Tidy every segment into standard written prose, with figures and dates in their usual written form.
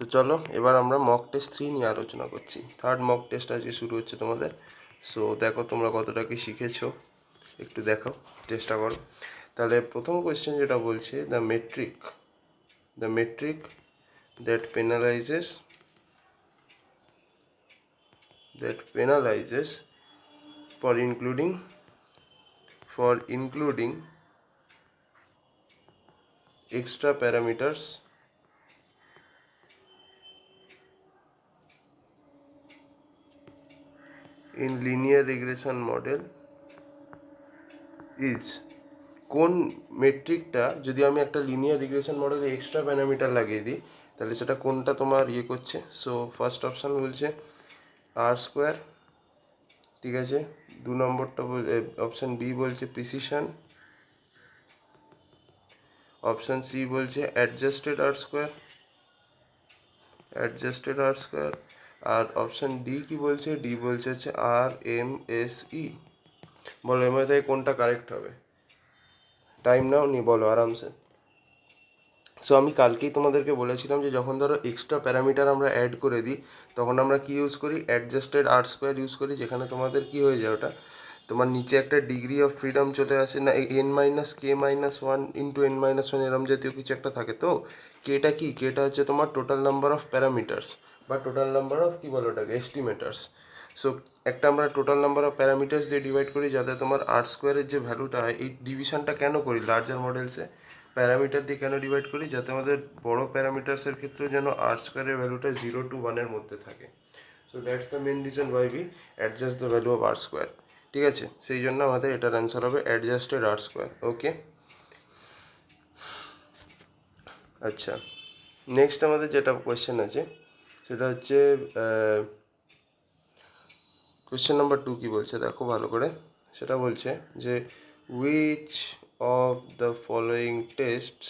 তো চলো এবার আমরা মক টেস্ট 3 নিয়ে আলোচনা করছি। থার্ড মক টেস্ট আজকে শুরু হচ্ছে তোমাদের। সো দেখো তোমরা কতটা কি শিখেছো, একটু দেখো, চেষ্টা করো। তাহলে প্রথম কোয়েশ্চেন যেটা বলছে, the metric that penalizes for including extra parameters in linear regression model is, কোন মেট্রিকটা যদি আমি একটা লিনিয়ার রিগ্রেশন মডেলে এক্সট্রা প্যারামিটার লাগিয়ে দিই তাহলে সেটা কোনটা তোমার করছে। সো ফার্স্ট অপশান বলছে আর স্কোয়ার, ঠিক আছে। 2 নম্বরটা অপশান বি বলছে প্রিসিশন, অপশান সি বলছে অ্যাডজাস্টেড আর স্কোয়ার, আর অপশান ডি কি বলছে, ডি বলছে হচ্ছে RMSE। বলো এর মধ্যে কোনটা কারেক্ট হবে? টাইম নাও, নি বলো আরামসে। সো আমি কালকেই তোমাদেরকে বলেছিলাম যে যখন ধরো এক্সট্রা প্যারামিটার আমরা অ্যাড করে দিই তখন আমরা কি ইউজ করি, অ্যাডজাস্টেড আর স্কোয়ার ইউজ করি, যেখানে তোমাদের কি হয়ে যায়, ওটা তোমার নিচে একটা ডিগ্রি অফ ফ্রিডম চলে আসে না, n-k-1 ইন্টু n-1 এরম জাতীয় কিছু একটা থাকে। তো কেটা কি, কেটা হচ্ছে তোমার টোটাল নাম্বার অফ প্যারামিটার্স বা টোটাল নাম্বার অফ কি বলো ওটাকে, এস্টিমেটার্স। সো একটা আমরা টোটাল নাম্বার অফ প্যারামিটার্স দিয়ে ডিভাইড করি যাতে তোমার আর স্কোয়ারের যে ভ্যালুটা হয়, এই ডিভিশনটা কেন করি লার্জার মডেলসে, প্যারামিটার দিয়ে কেন ডিভাইড করি, যাতে আমাদের বড় প্যারামিটার্সের ক্ষেত্রে যেন আর স্কোয়ারের ভ্যালুটা 0 to 1 এর মধ্যে থাকে। So that's the main reason why we adjust the value of R square, ঠিক আছে। সেই জন্য আমাদের এটার অ্যান্সার হবে অ্যাডজাস্টেড আর স্কোয়ার। ওকে, আচ্ছা, নেক্সট আমাদের যেটা কোয়েশ্চেন আছে সেটা হচ্ছে কোয়েশ্চেন নাম্বার 2 কি বলছে দেখো ভালো করে। সেটা বলছে যে which of the following tests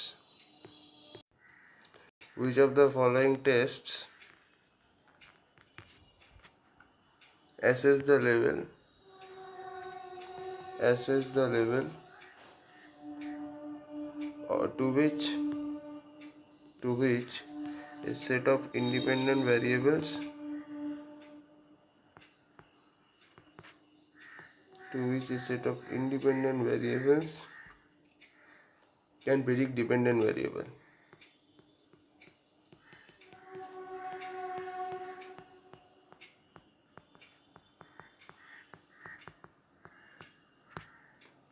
assess the level to which a set of independent variables can predict dependent variable.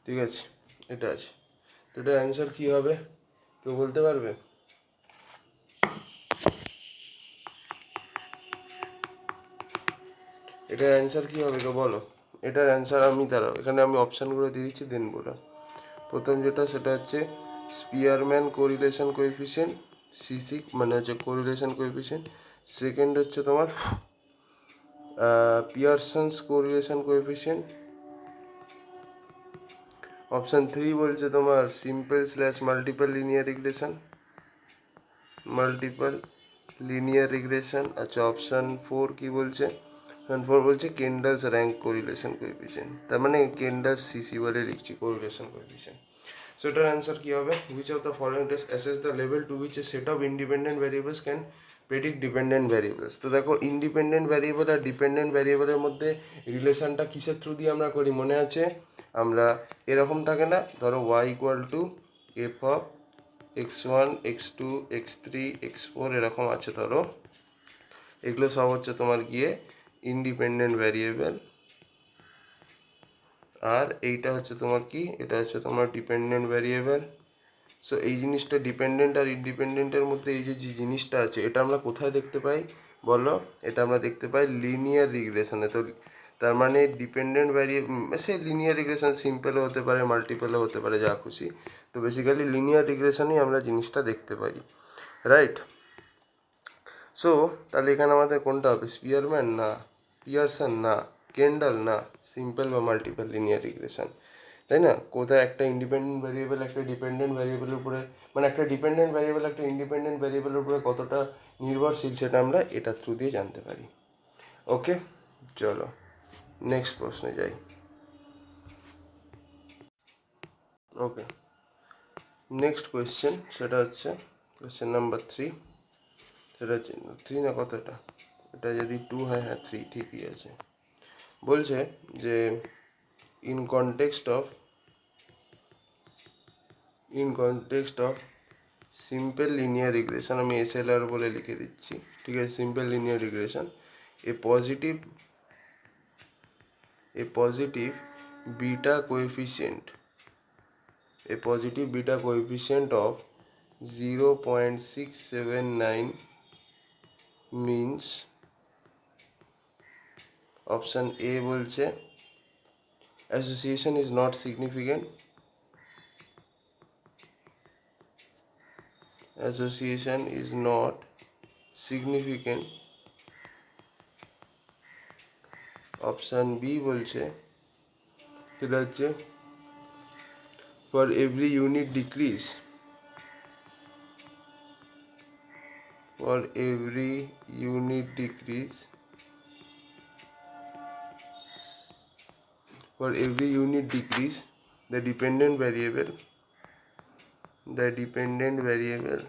ঠিক আছে, এটা আছে। তো এটার অ্যান্সার কী হবে কেউ বলতে পারবে? এটার অ্যান্সার কী হবে কেউ বলো? এটার অ্যান্সার আমি দাঁড়াও এখানে আমি অপশানগুলো দিয়ে দিচ্ছি, দেন বলো। প্রথম যেটা সেটা হচ্ছে স্পিয়ারম্যান কোরিলেশন কোএফিসিয়েন্ট, সিসি মানে হচ্ছে কোরিলেশন কোএফিসিয়েন্ট। সেকেন্ড হচ্ছে তোমার পিয়ারসন্স কোরিলেশন কোএফিসিয়েন্ট। অপশান 3 বলছে তোমার simple slash multiple linear regression. আচ্ছা, অপশান 4 কি বলছে, অপশান 4 বলছে কেন্ডালস র্যাঙ্ক কোরিলেশন কোএফিসিয়েন্ট, তার মানে কেন্ডালস সিসি বলে লিখছি কোরিলেশন কোএফিসিয়েন্ট। সো এটার অ্যান্সার কী হবে, which of the following test assess the level to which a set of independent variables can predict dependent variables. তো দেখো ইন্ডিপেন্ডেন্ট ভ্যারিয়েবল আর ডিপেন্ডেন্ট ভ্যারিয়েবলের মধ্যে রিলেশনটা কিসের থ্রু দিয়ে আমরা করি মনে আছে? আমরা এরকম থাকে না, ধরো y equal to f of x1 x2 x3 x4 এরকম আছে, ধরো এগুলো সব হচ্ছে তোমার গিয়ে ইন্ডিপেন্ডেন্ট ভ্যারিয়েবল, আর এইটা হচ্ছে তোমার কি, এটা হচ্ছে তোমার ডিপেন্ডেন্ট ভ্যারিয়েবল। সো এই জিনিসটা ডিপেন্ডেন্ট আর ইন্ডিপেন্ডেন্টের মধ্যে এই যে জিনিসটা আছে এটা আমরা কোথায় দেখতে পাই বলো? এটা আমরা দেখতে পাই লিনিয়ার রিগ্রেশনে। তো তার মানে ডিপেন্ডেন্ট ভ্যারিয়েবল সে লিনিয়ার রিগ্রেশন সিম্পলও হতে পারে, মাল্টিপলও হতে পারে, যা খুশি। তো বেসিক্যালি লিনিয়ার রিগ্রেশনেই আমরা জিনিসটা দেখতে পারি, রাইট? সো তাহলে এখানে আমাদের কোনটা হবে, স্পিয়ারম্যান না, পিয়ারসন না, কেন্ডাল না, সিম্পল বা মাল্টিপল লিনিয়ার রিগ্রেশন, তাই না? কোথায় একটা ইন্ডিপেন্ডেন্ট ভ্যারিয়েবল একটা ডিপেন্ডেন্ট ভ্যারিয়েবলের উপরে, মানে একটা ডিপেন্ডেন্ট ভ্যারিয়েবল একটা ইন্ডিপেন্ডেন্ট ভ্যারিয়েবলের উপরে কতটা নির্ভরশীল সেটা আমরা এটা থ্রু দিয়ে জানতে পারি। ওকে, চলো নেক্সট প্রশ্নে যাই। ওকে, নেক্সট কোয়েশ্চেন সেটা হচ্ছে কোয়েশ্চেন নাম্বার 3। সেটা 3 না কতটা, এটা যদি 2 হয়, হ্যাঁ 3 ঠিকই আছে। বলছে যে in context of simple linear regression, আমি এসএলআর বলে লিখে দিচ্ছি, ঠিক আছে, simple linear regression, a positive beta coefficient of 0.679 means option A বলছে association is not significant, option B বলছে সেটা হচ্ছে for every unit decrease the dependent variable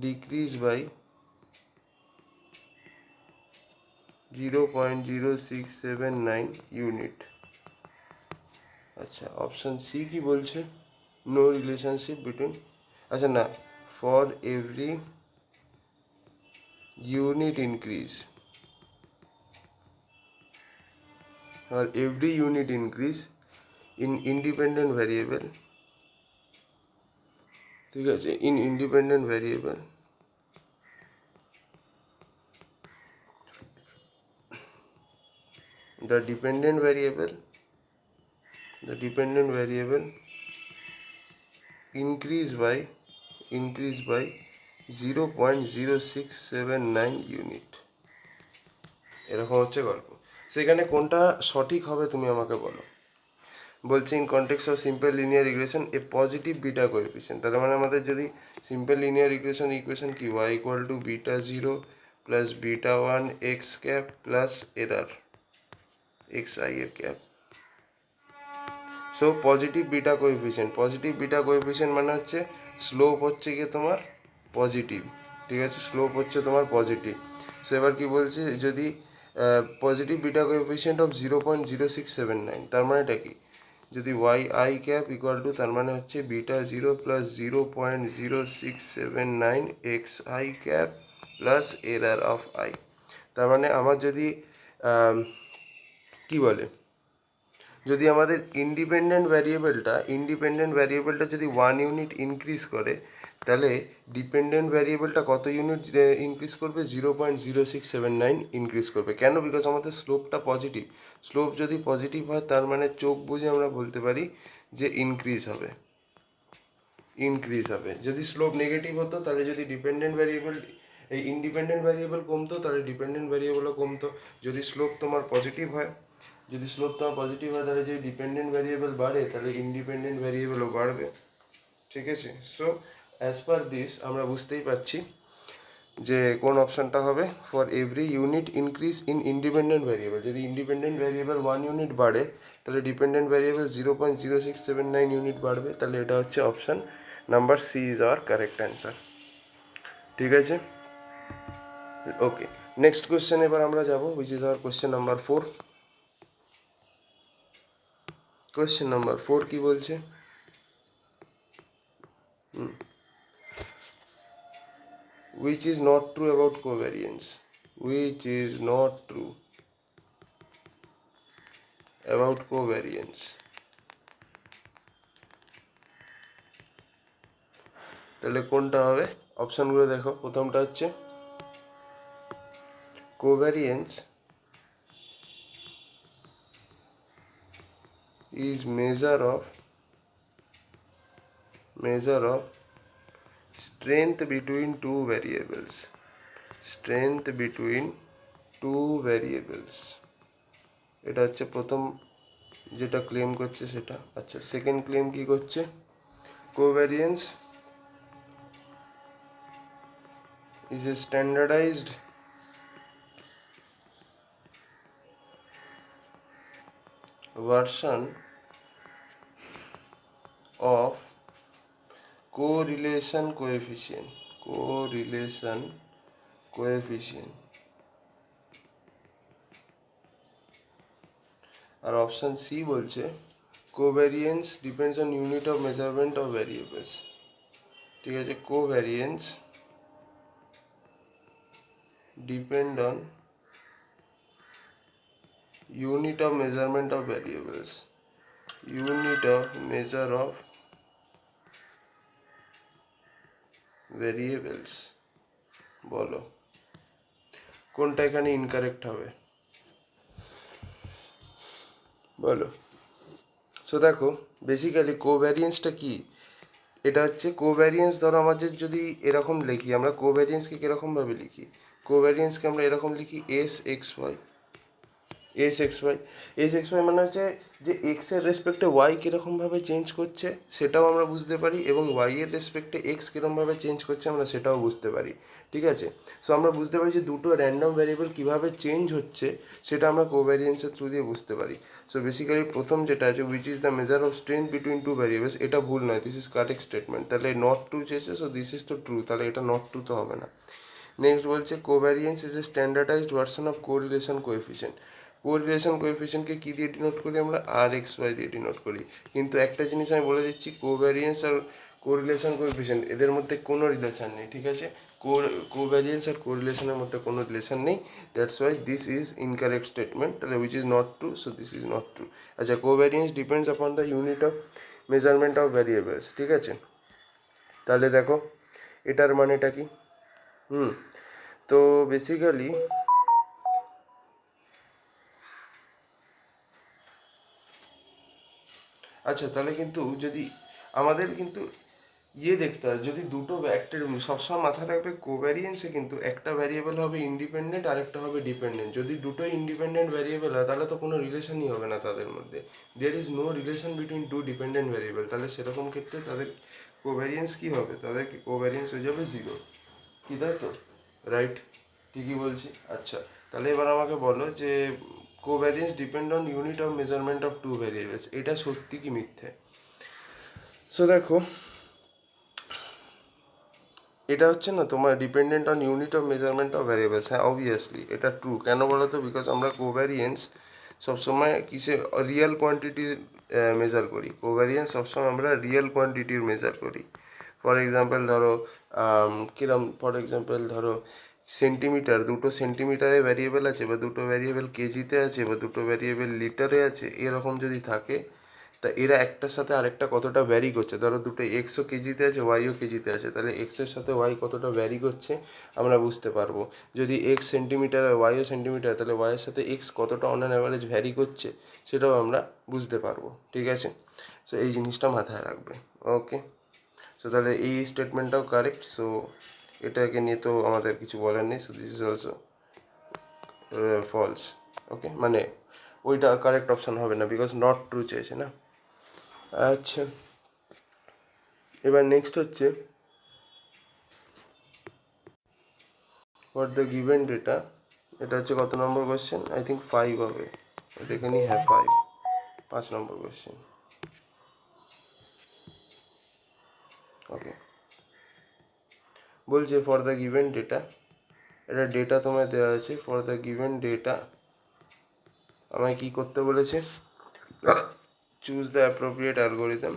decrease by 0.0679 unit. আচ্ছা, অপশন সি কি বলছে? নো রিলেশনশিপ বিটুইন, আচ্ছা না, for every unit increase in independent variable, ঠিক আছে, in independent variable the dependent variable increase by 0.0679 unit. এরকম হচ্ছে গল্প। সেখানে কোনটা সঠিক হবে তুমি আমাকে বলো। বলছে in context of simple linear regression a positive beta coefficient, তার মানে আমাদের যদি সিম্পল লিনিয়ার ইকুয়েশন কি y equal to beta 0 plus beta 1 x cap plus error x i এর cap. So positive beta coefficient মানে হচ্ছে স্লোপ হচ্ছে গিয়ে তোমার পজিটিভ, ঠিক আছে, স্লোপ হচ্ছে তোমার পজিটিভ। সো এবার কি বলছে, যদি পজিটিভ বিটা কোএফিসিয়েন্ট অফ 0.0679, তার মানেটা কি, যদি y i cap equal to, তার মানে হচ্ছে beta 0 plus 0.0679 x i cap plus error of i. তার মানে আমার যদি কি বলে, যদি আমাদের ইন্ডিপেন্ডেন্ট ভ্যারিয়েবলটা যদি 1 ইউনিট ইনক্রিজ করে, তাহলে ডিপেন্ডেন্ট ভ্যারিয়েবলটা কত ইউনিট ইনক্রিজ করবে? 0.0679 ইনক্রিজ করবে। কেন? বিকজ আমাদের স্লোপটা পজিটিভ। স্লোপ যদি পজিটিভ হয়, তার মানে চোখ বুঝে আমরা বলতে পারি যে ইনক্রিজ হবে। যদি স্লোপ নেগেটিভ হতো, তাহলে যদি ইন্ডিপেন্ডেন্ট ভ্যারিয়েবল কমতো, তাহলে ডিপেন্ডেন্ট ভ্যারিয়েবলও কমতো। যদি স্লোপ তোমার পজিটিভ হয়, তাহলে যদি ডিপেন্ডেন্ট ভ্যারিয়েবল বাড়ে, তাহলে ইন্ডিপেন্ডেন্ট ভ্যারিয়েবলও বাড়বে, ঠিক আছে। সো অ্যাজ পার দিস আমরা বুঝতেই পারছি যে কোন অপশনটা হবে, for every unit increase in independent variable, যদি ইন্ডিপেন্ডেন্ট ভ্যারিয়েবল 1 ইউনিট বাড়ে, তাহলে ডিপেন্ডেন্ট ভ্যারিয়েবল 0.0679 ইউনিট বাড়বে। তাহলে এটা হচ্ছে option number C is our correct answer, ঠিক আছে। ওকে, নেক্সট কোয়েশ্চেন এবার আমরা যাব, which is our question number 4। Question number 4 কি বলছে? Which is not true about covariance? তাহলে কোনটা হবে? অপশনগুলো দেখো। প্রথমটা হচ্ছে কোভ্যারিয়েন্স is measure of strength between two variables, এটা হচ্ছে প্রথম যেটা ক্লেম করছে সেটা। আচ্ছা, সেকেন্ড ক্লেম কি করছে? Covariance is a standardized version of correlation coefficient. আর অপশন সি বলছে covariance depends on unit of measurement of variables. ঠিক আছে, covariance depend on unit of measurement of variables, unit of measure of variables। বলো কোনটা এখানে incorrect হবে, বলো। So দেখো বেসিক্যালি কোভ্যারিয়েন্সটা কি, এটা হচ্ছে কোভ্যারিয়েন্স। ধরো আমাদের যদি এরকম লিখি, আমরা কোভ্যারিয়েন্সকে কীরকমভাবে লিখি, কোভ্যারিয়েন্সকে আমরা এরকম লিখি এস এক্স ওয়াই মানে হচ্ছে যে এক্স এর রেসপেক্টে ওয়াই কীরকমভাবে চেঞ্জ করছে সেটাও আমরা বুঝতে পারি, এবং ওয়াই এর রেসপেক্টে এক্স কীরকমভাবে চেঞ্জ করছে আমরা সেটাও বুঝতে পারি। ঠিক আছে, সো আমরা বুঝতে পারি যে দুটো র্যান্ডম ভ্যারিয়েবল কীভাবে চেঞ্জ হচ্ছে সেটা আমরা কোভ্যারিয়েন্সের থ্রু দিয়ে বুঝতে পারি। সো বেসিক্যালি প্রথম যেটা আছে which is the measure of strength between two variables, এটা ভুল নয়, দিস ইজ কারেক্ট স্টেটমেন্ট। তাহলে নট ট্রু চেয়েছে, সো দিস ইজ তো ট্রু, তাহলে এটা নট ট্রু তো হবে না। নেক্সট বলছে covariance is a standardised version of correlation coefficient. Correlation কোএফিসিয়েন্টকে কী দিয়ে ডিনোট করি আমরা, আর/এক্স/ওয়াই দিয়ে ডিনোট করি। কিন্তু একটা জিনিস আমি বলে দিচ্ছি, কোভ্যারিয়েন্স আর কোরিলেশন কোএফিসিয়েন্ট এদের মধ্যে কোনো রিলেশন নেই। ঠিক আছে, কোভ্যারিয়েন্স আর কোরিলেশনের মধ্যে কোনো রিলেশন নেই, that's why this is incorrect statement. তাহলে which is not true, so this is not true. আচ্ছা, covariance depends upon the unit of measurement of variables. ঠিক আছে, তাহলে দেখো এটার মানেটা কি। তো বেসিক্যালি আচ্ছা, তাহলে কিন্তু যদি আমাদের কিন্তু দেখতে হয়, যদি দুটো একটা সবসময় মাথায় রাখবে কোভ্যারিয়েন্সে কিন্তু একটা ভ্যারিয়েবল হবে ইন্ডিপেন্ডেন্ট আর একটা হবে ডিপেন্ডেন্ট। যদি দুটোই ইন্ডিপেন্ডেন্ট ভ্যারিয়েবল হয় তাহলে তো কোনো রিলেশনই হবে না তাদের মধ্যে, there is no relation between two dependent variable. তাহলে সেরকম ক্ষেত্রে তাদের কোভ্যারিয়েন্স কী হবে, তাদের কোভ্যারিয়েন্স হয়ে যাবে জিরো। কি, তাই তো? রাইট, ঠিকই বলছি। আচ্ছা, তাহলে এবার আমাকে বলো যে covariance depend on unit of measurement of two variables, এটা সত্যি কি মিথ্যে? সো দেখো এটা হচ্ছে না তোমার dependent on unit of measurement of variables. হ্যাঁ, অবভিয়াসলি এটা ট্রু। কেন বলো তো? বিকজ আমরা কোভ্যারিয়েন্স সবসময় কিসে, রিয়েল কোয়ান্টিটির মেজার করি। কোভ্যারিয়েন্স সবসময় আমরা রিয়েল কোয়ান্টিটির মেজার করি। ফর এক্সাম্পল ধরো ধরো সেন্টিমিটার, দুটো সেন্টিমিটারে ভ্যারিয়েবল আছে, বা দুটো ভ্যারিয়েবল কেজিতে আছে, বা দুটো ভ্যারিয়েবল লিটারে আছে, এরকম যদি থাকে তা এরা একটার সাথে আরেকটা কতটা ভ্যারি করছে। ধরো দুটো এক্সও কেজিতে আছে, ওয়াইও কেজিতে আছে, তাহলে এক্সের সাথে ওয়াই কতটা ভ্যারি করছে আমরা বুঝতে পারবো। যদি এক্স সেন্টিমিটার আর ওয়াইও সেন্টিমিটার, তাহলে ওয়াইয়ের সাথে এক্স কতটা অন অ্যান অ্যাভারেজ ভ্যারি করছে সেটাও আমরা বুঝতে পারবো। ঠিক আছে, সো এই জিনিসটা মাথায় রাখবে। ওকে, সো তাহলে এই স্টেটমেন্টটাও কারেক্ট। সো এটাকে নিয়ে তো আমাদের কিছু বলার নেই। So this is also false. Okay, মানে ওইটা কারেক্ট অপশন হবে না, বিকজ নট ট্রু চেয়েছে না। আচ্ছা, এবার নেক্সট হচ্ছে ফর দ্য গিভেন ডেটা। এটা হচ্ছে কত নম্বর কোয়েশ্চেন? আই থিঙ্ক 5 হবে, দেখে নি। হ্যাঁ 5 নম্বর কোয়েশ্চেন। ওকে, বলছে ফর দ্য গিভেন ডেটা, এটা ডেটা তোমায় দেওয়া আছে। ফর দ্য গিভেন ডেটা আমায় কি করতে বলেছে? Choose the appropriate algorithm,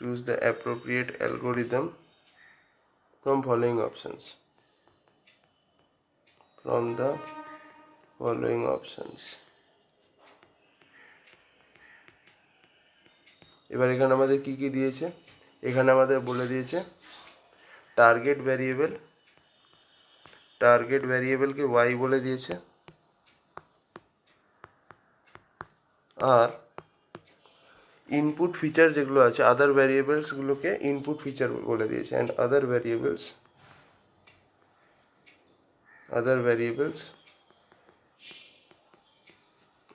choose the appropriate algorithm from following options, from the following options। এবার এখানে আমাদের কি কি দিয়েছে? এখানে আমাদের বলে দিয়েছে টার্গেট ভ্যারিয়েবলকে y বলে দিয়েছে, আর ইনপুট ফিচার যেগুলো আছে আদার ভ্যারিয়েবলসগুলোকে ইনপুট ফিচার বলে দিয়েছে, and other variables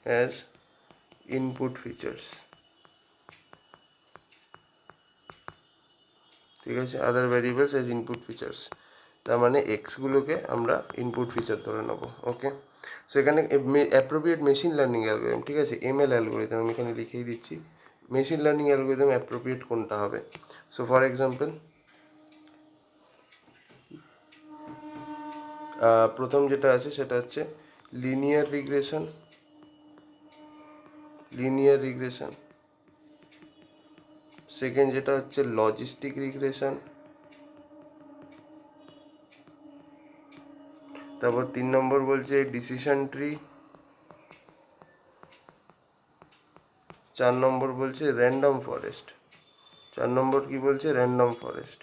as input features. ঠিক আছে, আদার ভ্যারিয়েবলস অ্যাজ ইনপুট ফিচার্স, তার মানে এক্সগুলোকে আমরা ইনপুট ফিচার ধরে নেবো। ওকে, সো এখানে অ্যাপ্রোপ্রিয়েট মেশিন লার্নিং অ্যালগোরিদম, ঠিক আছে, এমএল অ্যালগোরিদম আমি এখানে লিখেই দিচ্ছি, মেশিন লার্নিং অ্যালগরিদম অ্যাপ্রোপ্রিয়েট কোনটা হবে? সো ফর এক্সাম্পল, প্রথম যেটা আছে সেটা হচ্ছে লিনিয়ার রিগ্রেশন, সেকেন্ড যেটা হচ্ছে লজিস্টিক রিগ্রেশন, তারপর 3 নম্বর বলছে ডিসিশন ট্রি, 4 নম্বর বলছে র্যান্ডম ফরেস্ট। 4 নম্বর কি বলছে? Random forest.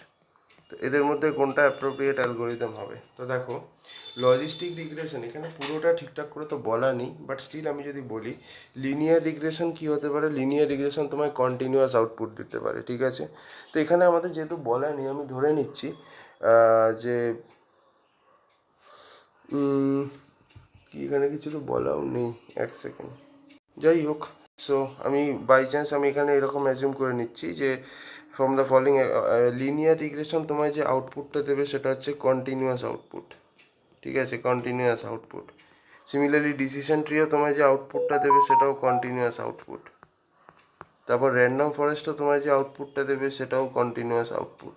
তো এদের মধ্যে কোনটা অ্যাপ্রোপ্রিয়েট অ্যালগোরিদম হবে? তো দেখো, লজিস্টিক রিগ্রেশন এখানে পুরোটা ঠিকঠাক করে তো বলা নেই, বাট স্টিল আমি যদি বলি লিনিয়ার রিগ্রেশন কি হতে পারে? লিনিয়ার রিগ্রেশন তোমায় কন্টিনিউয়াস আউটপুট দিতে পারে, ঠিক আছে? তো এখানে আমাদের যেহেতু বলা নেই, আমি ধরে নিচ্ছি যে কি এখানে কিছু তো বলাও নেই, এক সেকেন্ড, যাই হোক। সো আমি বাই চান্স আমি এখানে এরকম অ্যাজিউম করে নিচ্ছি যে from the following linear regression তোমায় যে আউটপুটটা দেবে সেটা হচ্ছে কন্টিনিউয়াস আউটপুট, ঠিক আছে? Continuous output. Similarly decision trio তোমায় যে আউটপুটটা দেবে সেটাও কন্টিনিউয়াস আউটপুট। তারপর র্যান্ডম ফরেস্টও তোমায় যে আউটপুটটা দেবে সেটাও continuous output.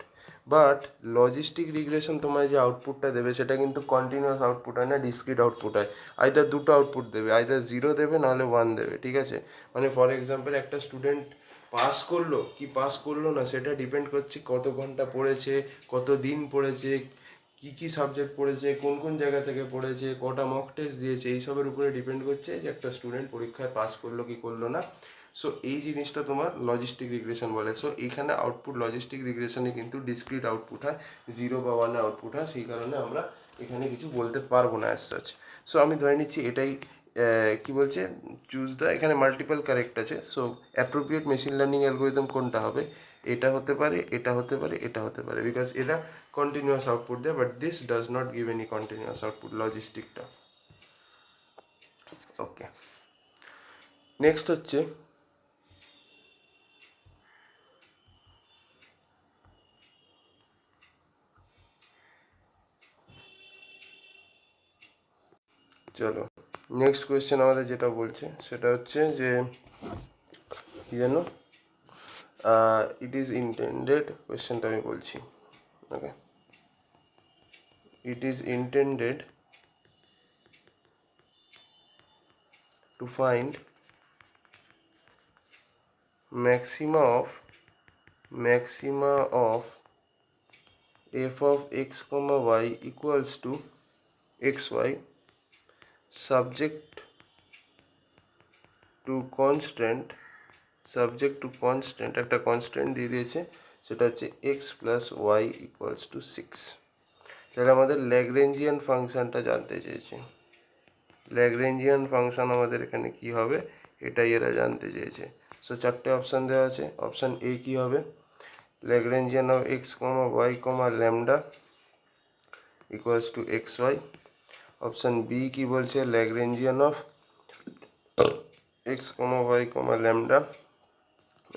But logistic regression তোমায় যে আউটপুটটা দেবে সেটা কিন্তু কন্টিনিউয়াস আউটপুট হয় না, ডিসক্রিট আউটপুট হয়। আইদার দুটো আউটপুট দেবে, আইদার 0 দেবে নাহলে 1 দেবে, ঠিক আছে? মানে ফর এক্সাম্পল একটা স্টুডেন্ট পাস করলো কি পাস করলো না সেটা ডিপেন্ড করছে কত ঘন্টা পড়েছে, কত দিন পড়েছে, কি কি সাবজেক্ট পড়েছে, কোন কোন জায়গা থেকে পড়েছে, কটা মক টেস্ট দিয়েছে, এইসবের উপরে ডিপেন্ড করছে যে একটা স্টুডেন্ট পরীক্ষায় পাস করলো কি করলো না। সো এই জিনিসটা তোমার লজিস্টিক রিগ্রেশন বলে। সো এইখানে আউটপুট লজিস্টিক রিগ্রেশনে কিন্তু ডিসক্রিট আউটপুট হয়, 0 বা 1 আউটপুট হয়, সেই কারণে আমরা এখানে কিছু বলতে পারবো না অ্যাজ সাচ। সো আমি ধরে নিচ্ছি এটাই কি বলছে, চুজ দ্য, এখানে মাল্টিপল কারেক্ট আছে। So appropriate machine learning algorithm কোনটা হবে? এটা হতে পারে, এটা হতে পারে, এটা হতে পারে, বিকজ এটা কন্টিনিউয়াস আউটপুট দেয়, but this does not give any continuous output, লজিস্টিকটা। ওকে, নেক্সট হচ্ছে চলো নেক্সট কোয়েশ্চেন আমাদের যেটা বলছে সেটা হচ্ছে যে কি জানো, ইট ইজ ইন্টেন্ডেড, কোয়েশ্চেনটা আমি বলছি, okay, it is intended to find maxima of f of x comma y equals to xy subject to constant, একটা কনস্ট্যান্ট দিয়ে দিয়েছে, সেটা হচ্ছে x plus y equals to 6। তাহলে আমাদের ল্যাগ্রেঞ্জিয়ান ফাংশনটা জানতে চেয়েছে। ল্যাগ্রেঞ্জিয়ান ফাংশন আমাদের এখানে কি হবে এটাই এরা জানতে চেয়েছে। সো 4টে অপশান দেওয়া আছে। অপশান এ কি হবে? Lagrangian of x comma y comma lambda equals to x y. Option B কি বলছে? Lagrangian of x comma y comma lambda,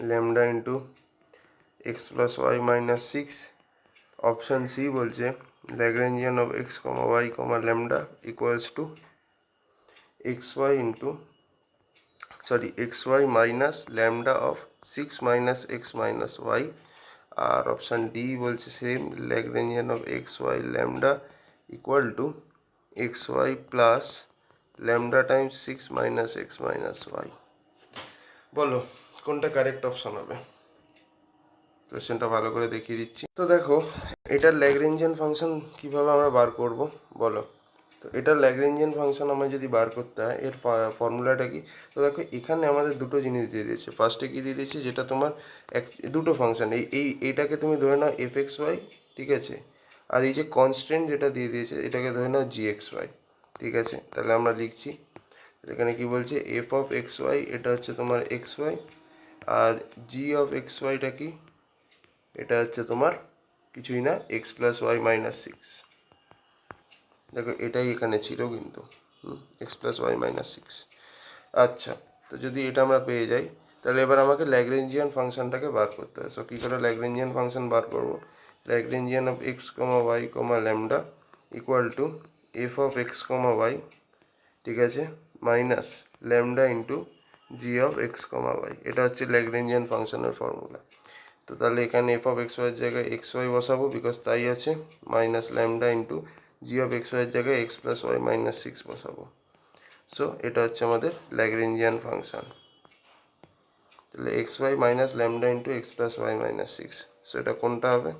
lambda into x plus Y minus 6। Option C বলছে Lagrangian of x comma y comma lambda equals to xy into xy minus lambda of 6 minus x minus y. আর option D বলছে same, Lagrangian of x y lambda equal to x Y plus lambda times 6 minus x minus y. বলো কোনটা correct option হবে? কোয়েশ্চেনটা ভালো করে দেখিয়ে দিচ্ছি। তো দেখো, এটার ল্যাগ্রেঞ্জিয়ান ফাংশন কীভাবে আমরা বার করব বলো। তো এটার ল্যাগ্রেঞ্জিয়ান ফাংশন আমায় যদি বার করতে হয়, এর ফর্মুলাটা কি? তো দেখো এখানে আমাদের দুটো জিনিস দিয়ে দিয়েছে। ফার্স্টে কি দিয়ে দিয়েছে, যেটা তোমার দুটো ফাংশন, এইটাকে তুমি ধরে নাও এফ এক্স ওয়াই, ঠিক আছে? আর এই যে কনস্ট্যান্ট যেটা দিয়ে দিয়েছে এটাকে ধরে নাও জি এক্স ওয়াই, ঠিক আছে? তাহলে আমরা লিখছি এখানে কি বলছে, এফ অফ এক্স ওয়াই এটা হচ্ছে তোমার এক্স ওয়াই, আর জি অফ এক্স ওয়াইটা কি? এটা হচ্ছে তোমার কিছুই না, এক্স প্লাস ওয়াই মাইনাস 6। দেখো এটাই এখানে ছিল কিন্তু, এক্স প্লাস ওয়াই মাইনাস 6। আচ্ছা, তো যদি এটা আমরা পেয়ে যাই তাহলে এবার আমাকে ল্যাগ্রেঞ্জিয়ান ফাংশনটাকে বার করতে হবে। সো কী করে ল্যাগ্রেঞ্জিয়ান ফাংশন বার করবো? Lagrangian of x comma y comma lambda equal to f of x comma y, ঠিক আছে, minus lambda into g of x comma y, এটা হচ্ছে ল্যাগ্রেঞ্জিয়ান ফাংশনের ফর্মুলা। তো তাহলে এখানে এফ অফ এক্স ওয়াইয়ের জায়গায় এক্স ওয়াই বসাবো, বিকজ তাই আছে, minus lambda into g of x ওয়াইয়ের জায়গায় x plus Y minus six বসাবো। সো এটা হচ্ছে আমাদের ল্যাগ্রেঞ্জিয়ান ফাংশন। তাহলে x Y minus lambda into x plus Y minus six, so এটা কোনটা হবে?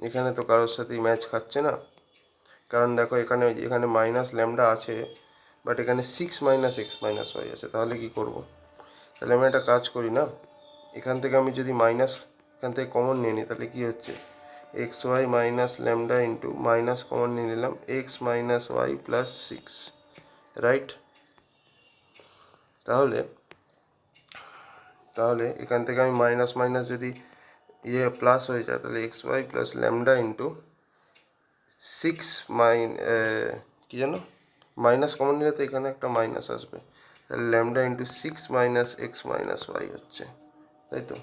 এখানে তো কারোর সাথেই ম্যাচ খাচ্ছে না, কারণ দেখো এখানে এখানে মাইনাস ল্যামডা আছে, বাট এখানে six minus x minus y আছে। তাহলে কি করব? তাহলে আমি একটা কাজ করি না, এখান থেকে আমি যদি মাইনাস এখান থেকে কমন নিয়ে নিই, তাহলে কি হচ্ছে, x Y minus lambda into minus common নিয়ে নিলাম x minus y plus six, right? তাহলে তাহলে এখান থেকে আমি মাইনাস মাইনাস যদি প্লাস হয়ে যায়, তাহলে x Y plus lambda into six কি জানো, মাইনাস কমন নিলে তো এখানে একটা মাইনাস আসবে, তাহলে lambda into six minus x minus y হচ্ছে, তাই তো?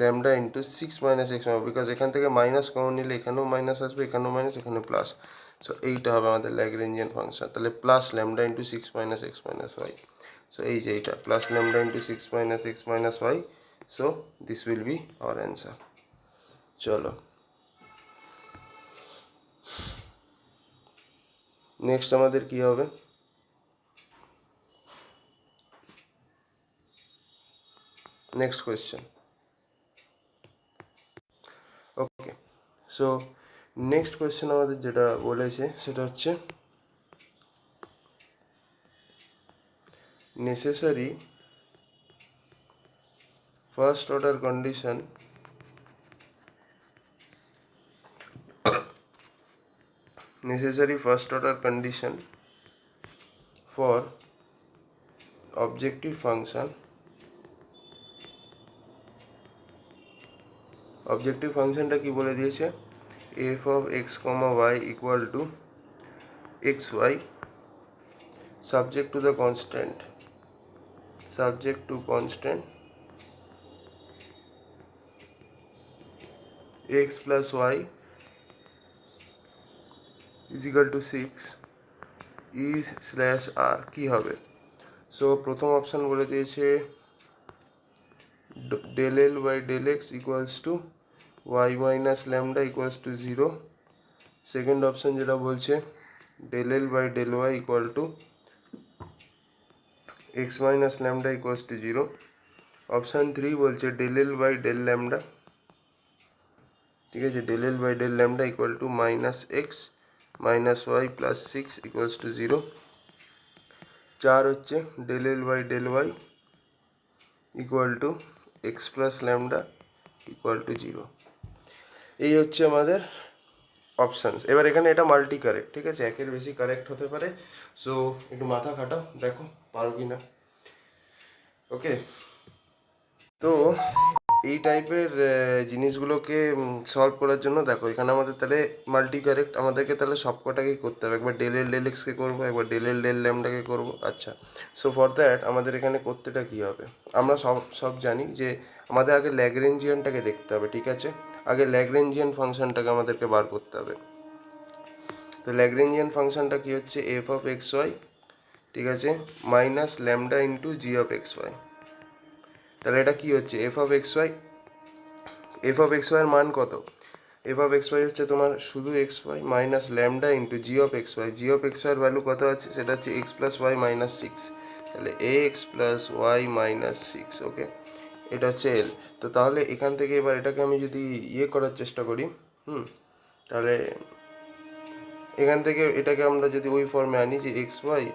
Lambda into six minus x y, because এখান থেকে মাইনাস কমন নিলে এখানেও মাইনাস আসবে, এখানেও মাইনাস, এখানে প্লাস। সো এইটা হবে আমাদের ল্যাগ্রেঞ্জিয়ান ফাংশন। তাহলে plus lambda into six minus x minus y, so এই যে এইটা plus lambda into six minus x minus y, so this will be our answer. চলো নেক্সট আমাদের কি হবে? Next question. Okay, so next question আমাদের যেটা বলেছে সেটা হচ্ছে necessary first order condition for objective function টা কি বলে দিয়েছে, f of x comma y equal to xy subject to constant x plus y is equal to 6 e slash r কি হবে? সো প্রথম অপশন বলে দিয়েছে del l by del x equals to y minus lambda equals to 0। Second option যেটা বলছে del l by del y equal to x minus lambda equals to 0। Option 3 বলছে del l by del lambda, ঠিক আছে, del l by del lambda equal to minus x minus y plus 6 equals to 0। 4 হচ্ছে del l by del y equal to x plus lambda equal to 0। এই হচ্ছে আমাদের options. এবার এখানে এটা multi correct, ঠিক আছে, একের বেশি কারেক্ট হতে পারে। সো একটু মাথা খাটাও, দেখো পারো কি না। ওকে, তো এই টাইপের জিনিসগুলোকে সলভ করার জন্য দেখো এখানে আমাদের তাহলে মাল্টি কারেক্ট আমাদেরকে তাহলে সব কটাকেই করতে হবে। একবার ডেল এল ডেল এক্সকে করবো, একবার ডেল এল ডেল ল্যামডাকে করবো। আচ্ছা, সো ফর দ্যাট আমাদের এখানে করতেটা কী হবে, আমরা সব জানি যে আমাদের আগে ল্যাগ্রেঞ্জিয়ানটাকে দেখতে হবে, ঠিক আছে। আগে ল্যাগ্রেঞ্জিয়ান ফাংশনটাকে আমাদেরকে বার করতে হবে। তো ল্যাগ্রেঞ্জিয়ান ফাংশনটা কি হচ্ছে, এফ অফ এক্স ওয়াই, ঠিক আছে, minus lambda into g of x y. তাহলে এটা কি হচ্ছে, এফ অফ এক্স ওয়াই এর মান কত? এফ অফ এক্স ওয়াই হচ্ছে তোমার শুধু x Y minus lambda into g of x y. G of x ওয়াইয়ের ভ্যালু কত আছে, সেটা হচ্ছে x plus Y minus six. তাহলে x plus Y minus six, okay, এটা হচ্ছে এল। তো তাহলে এখান থেকে এবার এটাকে আমি যদি করার চেষ্টা করি, তাহলে এখান থেকে এটাকে আমরা যদি ওই ফর্মে আনি যে এক্স ওয়াই,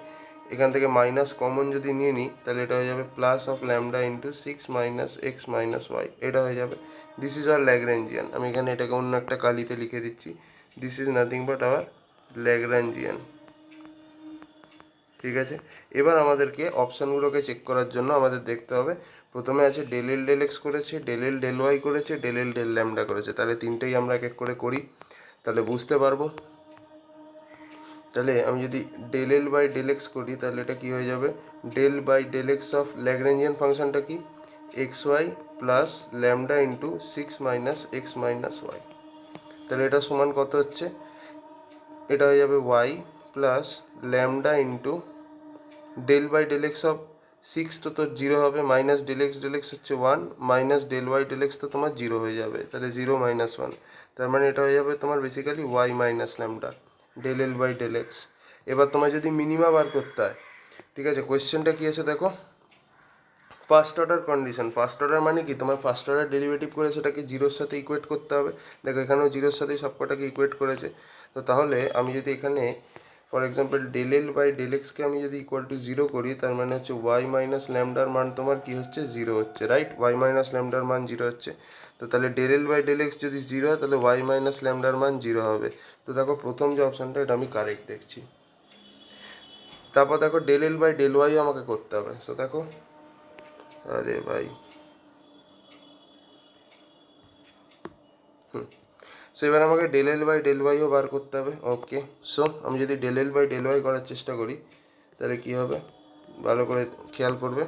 এখান থেকে মাইনাস কমন যদি নিয়ে নিই, তাহলে এটা হয়ে যাবে plus of lambda into six minus x minus y, এটা হয়ে যাবে। This is our Lagrangian. আমি এখানে এটাকে অন্য একটা কালিতে লিখে দিচ্ছি, this is nothing but our Lagrangian, ঠিক আছে। এবার আমাদেরকে অপশানগুলোকে চেক করার জন্য আমাদের দেখতে হবে, প্রথমে আছে ডেল এল ডেল এক্স করেছে, ডেল এল ডেল ওয়াই করেছে, ডেল এল ডেল ল্যামডা করেছে। তাহলে তিনটেই আমরা এক এক করে করি, তাহলে বুঝতে পারবো। তাহলে আমি যদি del L by del x করি, তাহলে এটা কি হয়ে যাবে, del by del x of Lagrangian ফাংশনটা কি, x Y plus lambda into six minus x minus Y. তাহলে এটা সমান কত হচ্ছে, এটা হয়ে যাবে y plus lambda into del by del x of six তো তোর জিরো হবে, মাইনাস ডেল এক্স হচ্ছে one, minus del Y del x তো তোমার জিরো হয়ে যাবে, তাহলে জিরো মাইনাস ওয়ান, তার মানে এটা হয়ে যাবে তোমার basically y minus lambda del L by del x. এবার তোমার যদি মিনিমা বার করতে হয়, ঠিক আছে, কোয়েশ্চেনটা কী আছে দেখো, first order condition. First order মানে কি, তোমার ফার্স্ট অর্ডার ডেরিভেটিভ করে সেটাকে জিরোর সাথে ইকুয়েট করতে হবে। দেখো এখানেও জিরোর সাথেই সবকটাকে ইকুয়েট করেছে। তো তাহলে আমি যদি এখানে for example del L by del এক্সকে আমি যদি ইকুয়াল টু জিরো করি, তার মানে হচ্ছে ওয়াই মাইনাস ল্যামডার মান তোমার কি হচ্ছে, জিরো হচ্ছে, রাইট? ওয়াই মাইনাস ল্যামডার মান জিরো হচ্ছে। তো তাহলে del L by del x যদি জিরো হয় তাহলে ওয়াই মাইনাস ল্যামডার মান জিরো হবে। তো দেখো প্রথম যে অপশানটা এটা আমি কারেক্ট দেখছি। তারপর দেখো ডেল এল বাই ডেল ওয়াইও আমাকে করতে হবে। সো দেখো, আরে ভাই, সো এবার আমাকে ডেল এল বাই ডেল ওয়াইও বার করতে হবে। ওকে, সো আমি যদি del L by del y করার চেষ্টা করি তাহলে কি হবে, ভালো করে খেয়াল করবে।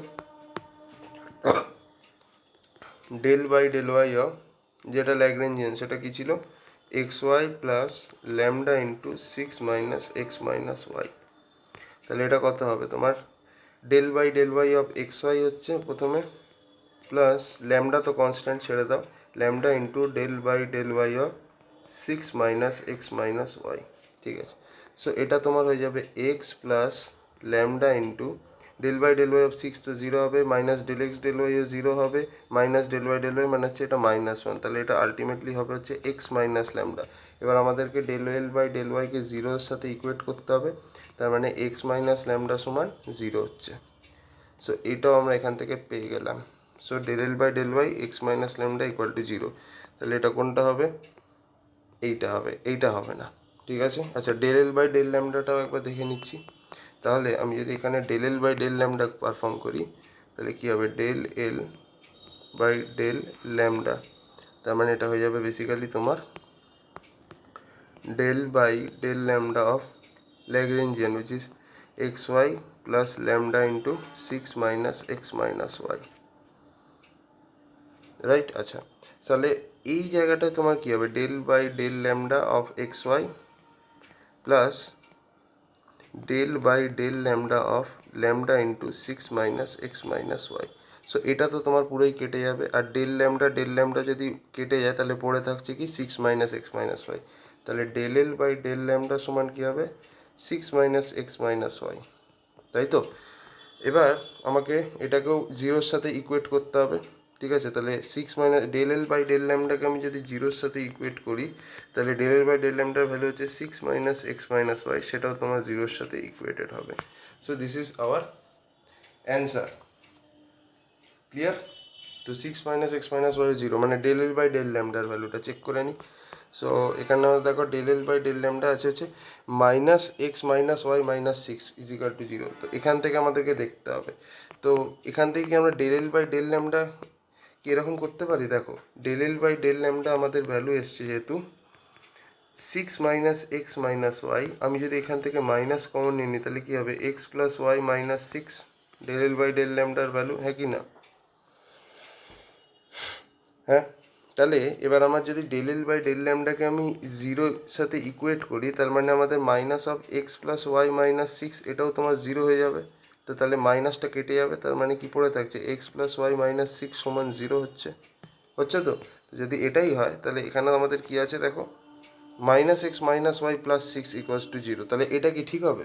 Del by del Y of যেটা ল্যাগ্রেঞ্জিয়ান সেটা কি ছিল, x Y plus lambda into six minus x minus Y. তাহলে এটা কত হবে তোমার, del by del Y of x y হচ্ছে প্রথমে, প্লাস ল্যামডা তো কনস্ট্যান্ট ছেড়ে দাও, lambda into del by del Y of six minus x minus y. ঠিক আছে, সো এটা তোমার হয়ে যাবে x plus lambda into del by del Y of six তো জিরো হবে, মাইনাস ডেল এক্স ডেল ওয়াইও জিরো হবে, মাইনাস ডেল ওয়াই মানে হচ্ছে এটা মাইনাস ওয়ান, তাহলে এটা আলটিমেটলি হবে হচ্ছে এক্স মাইনাস ল্যামডা। এবার আমাদেরকে ডেল এল বাই ডেল ওয়াইকে জিরোর সাথে ইকুয়েট করতে হবে, তার মানে এক্স মাইনাস ল্যামডা সমান জিরো হচ্ছে। সো এটাও আমরা এখান থেকে পেয়ে গেলাম। So del L by del y x minus lambda equal to zero. তাহলে এটা কোনটা হবে, এইটা হবে, এইটা হবে না। ঠিক আছে, আচ্ছা ডেল এল বাই ডেল ল্যামডাটাও একবার দেখে নিচ্ছি। তাহলে আমি যদি এখানে del L by del lambda perform করি তাহলে কী হবে, del L by del lambda, তার মানে এটা হয়ে যাবে বেসিক্যালি তোমার del by del lambda of Lagrangian which is x Y plus lambda into six minus x minus y, right? আচ্ছা, তাহলে এই জায়গাটায় তোমার কী হবে, del by del lambda of x Y plus del by del lambda of lambda into six minus x minus y. So এটা তো তোমার পুরোই কেটে যাবে, আর ডেল ল্যামডা যদি কেটে যায় তাহলে পড়ে থাকছে কি, six minus x minus Y. তাহলে del L by del lambda সমান কী হবে, six minus x minus y, তাই তো? এবার আমাকে এটাকেও জিরোর সাথে ইকুয়েট করতে হবে। ঠিক আছে, তাহলে six minus del L by del ল্যামডাকে আমি যদি জিরোর সাথে ইকুয়েট করি তাহলে ডেল এল বাই ডেল ল্যামডার ভ্যালু হচ্ছে six minus x minus y, সেটাও তোমার জিরোর সাথে ইকুয়েটেড হবে। So this is our answer. Clear? তো six minus x minus y zero, মানে ডেল এল বাই ডেল ল্যামডার ভ্যালুটা চেক করে নিই। সো এখানে দেখো del L by del lambda আছে হচ্ছে minus x minus y minus six equal to zero. তো এখান থেকে আমাদেরকে দেখতে হবে, তো এখান থেকে কি আমরা del L by del lambda কি এরকম করতে পারি? দেখো del L by del lambda আমাদের ভ্যালু এসছে যেহেতু six minus x minus y, আমি যদি এখান থেকে মাইনাস কমন নিয়ে নিই তাহলে কী হবে, x plus Y minus six del L by del ল্যামডার ভ্যালু, হ্যাঁ কি না? হ্যাঁ, তাহলে এবার আমার যদি ডেল এল বাই ডেল ল্যামডাকে আমি জিরোর সাথে ইকুয়েট করি, তার মানে আমাদের minus of x plus Y minus six এটাও তোমার জিরো হয়ে যাবে। তো তাহলে মাইনাসটা কেটে যাবে, তার মানে কি পড়ে থাকছে, x plus Y minus six সমান জিরো হচ্ছে। হচ্ছে তো? যদি এটাই হয় তাহলে এখানে আমাদের কি আছে দেখো, minus x minus y plus six equals to zero. তাহলে এটা কি ঠিক হবে?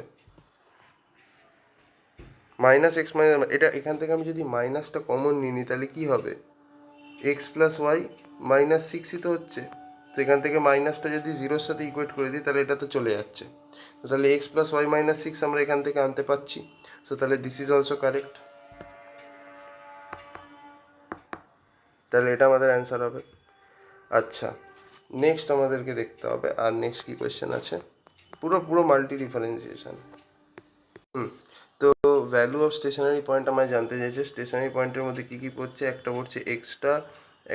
মাইনাস এক্স মাইনাস, এটা এখান থেকে আমি যদি মাইনাসটা কমন নিই নি তাহলে কি হবে, এক্স প্লাস ওয়াই মাইনাস সিক্সই তো হচ্ছে। তো এখান থেকে মাইনাসটা যদি জিরোর সাথে ইকুয়েট করে দিই তাহলে এটা তো চলে যাচ্ছে। তো তাহলে x plus Y minus six আমরা এখান থেকে আনতে পারছি। সো তাহলে দিস ইজ অলসো কারেক্ট। তাহলে এটা আমাদের অ্যান্সার হবে। আচ্ছা, নেক্সট আমাদেরকে দেখতে হবে, আর নেক্সট কী কোয়েশ্চেন আছে, পুরো মাল্টি ডিফারেন্সিয়েশন। তো ভ্যালু অফ স্টেশনারি পয়েন্ট আমায় জানতে চাইছে, স্টেশনারি পয়েন্টের মধ্যে কী কী পড়ছে, একটা পড়ছে এক্স স্টার,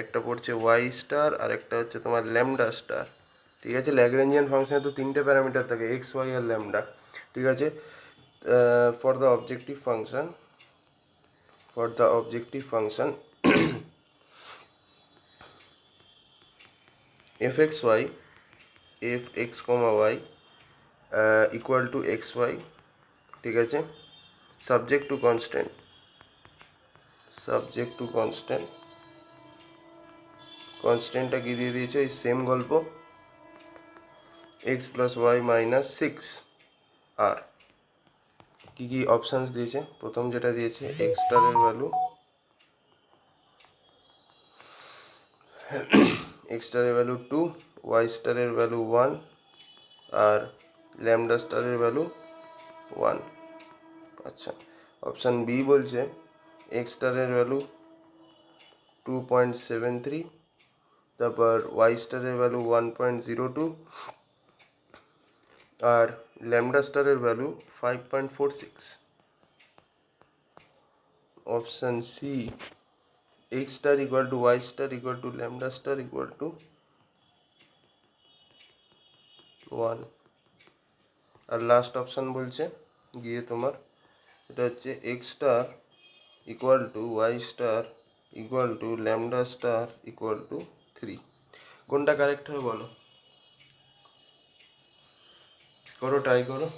একটা পড়ছে ওয়াই স্টার, আর একটা হচ্ছে তোমার ল্যামডা স্টার। ঠিক আছে, ল্যাগ্রেঞ্জিয়ান ফাংশনে তো তিনটে প্যারামিটার থাকে, এক্স ওয়াই আর ল্যামডা। ঠিক আছে, for the objective function F X Y, F X comma Y equal to x Y, ঠিক আছে, subject to constant, subject to constant, কনস্ট্যান্টটা কি দিয়ে দিয়েছে এই সেম গল্প, X plus Y minus six. আর কি কি অপশানস দিয়েছে, প্রথম যেটা দিয়েছে এক্স স্টারের ভ্যালু, এক্স স্টারের ভ্যালু 2, ওয়াই স্টারের ভ্যালু 1 আর ল্যামডা স্টারের ভ্যালু 1। আচ্ছা, অপশান বি বলছে এক্স স্টারের ভ্যালু 2.73, তারপর ওয়াই স্টারের ভ্যালু 1.02 আর ল্যামডা স্টারের value 5.46। Option C x star equal to y star equal to lambda star equal to 1। আর লাস্ট অপশান বলছে গিয়ে তোমার এটা হচ্ছে x star equal to y star equal to lambda star equal to 3। কোনটা correct হবে বলো, করো ট্রাই করো।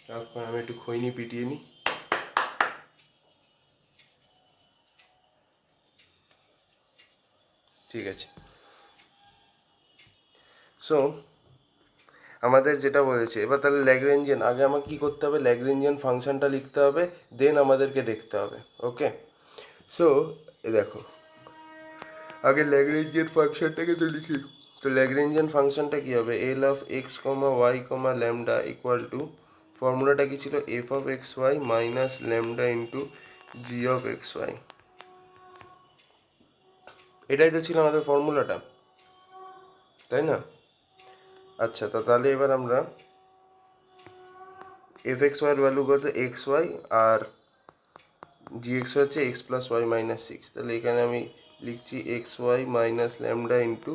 তারপর আমি একটু খৈনি পিটিয়ে নিই। ঠিক আছে, সো আমাদের যেটা বলেছে এবার তাহলে ল্যাগ্রেঞ্জিয়ান, আগে আমাকে কী করতে হবে, ল্যাগ্রেঞ্জিয়ান ফাংশনটা লিখতে হবে, দেন আমাদেরকে দেখতে হবে। ওকে, সো দেখো আগে ল্যাগ্রেঞ্জিয়ান ফাংশনটাকে তো লিখি। তো ল্যাগ্রেঞ্জিয়ান ফাংশনটা কী হবে, L of x comma y comma lambda equal to, ফর্মুলাটা কী ছিল, f of x Y minus lambda into g of x y. এটাই তো ছিল আমাদের ফর্মুলাটা, তাই না? আচ্ছা, তো তাহলে এবার আমরা এফ এক্স ওয়াইয়ের ভ্যালু কত, এক্স ওয়াই, আর জি এক্স ওয়াই হচ্ছে x plus Y minus six. তাহলে এখানে আমি লিখছি x Y minus lambda into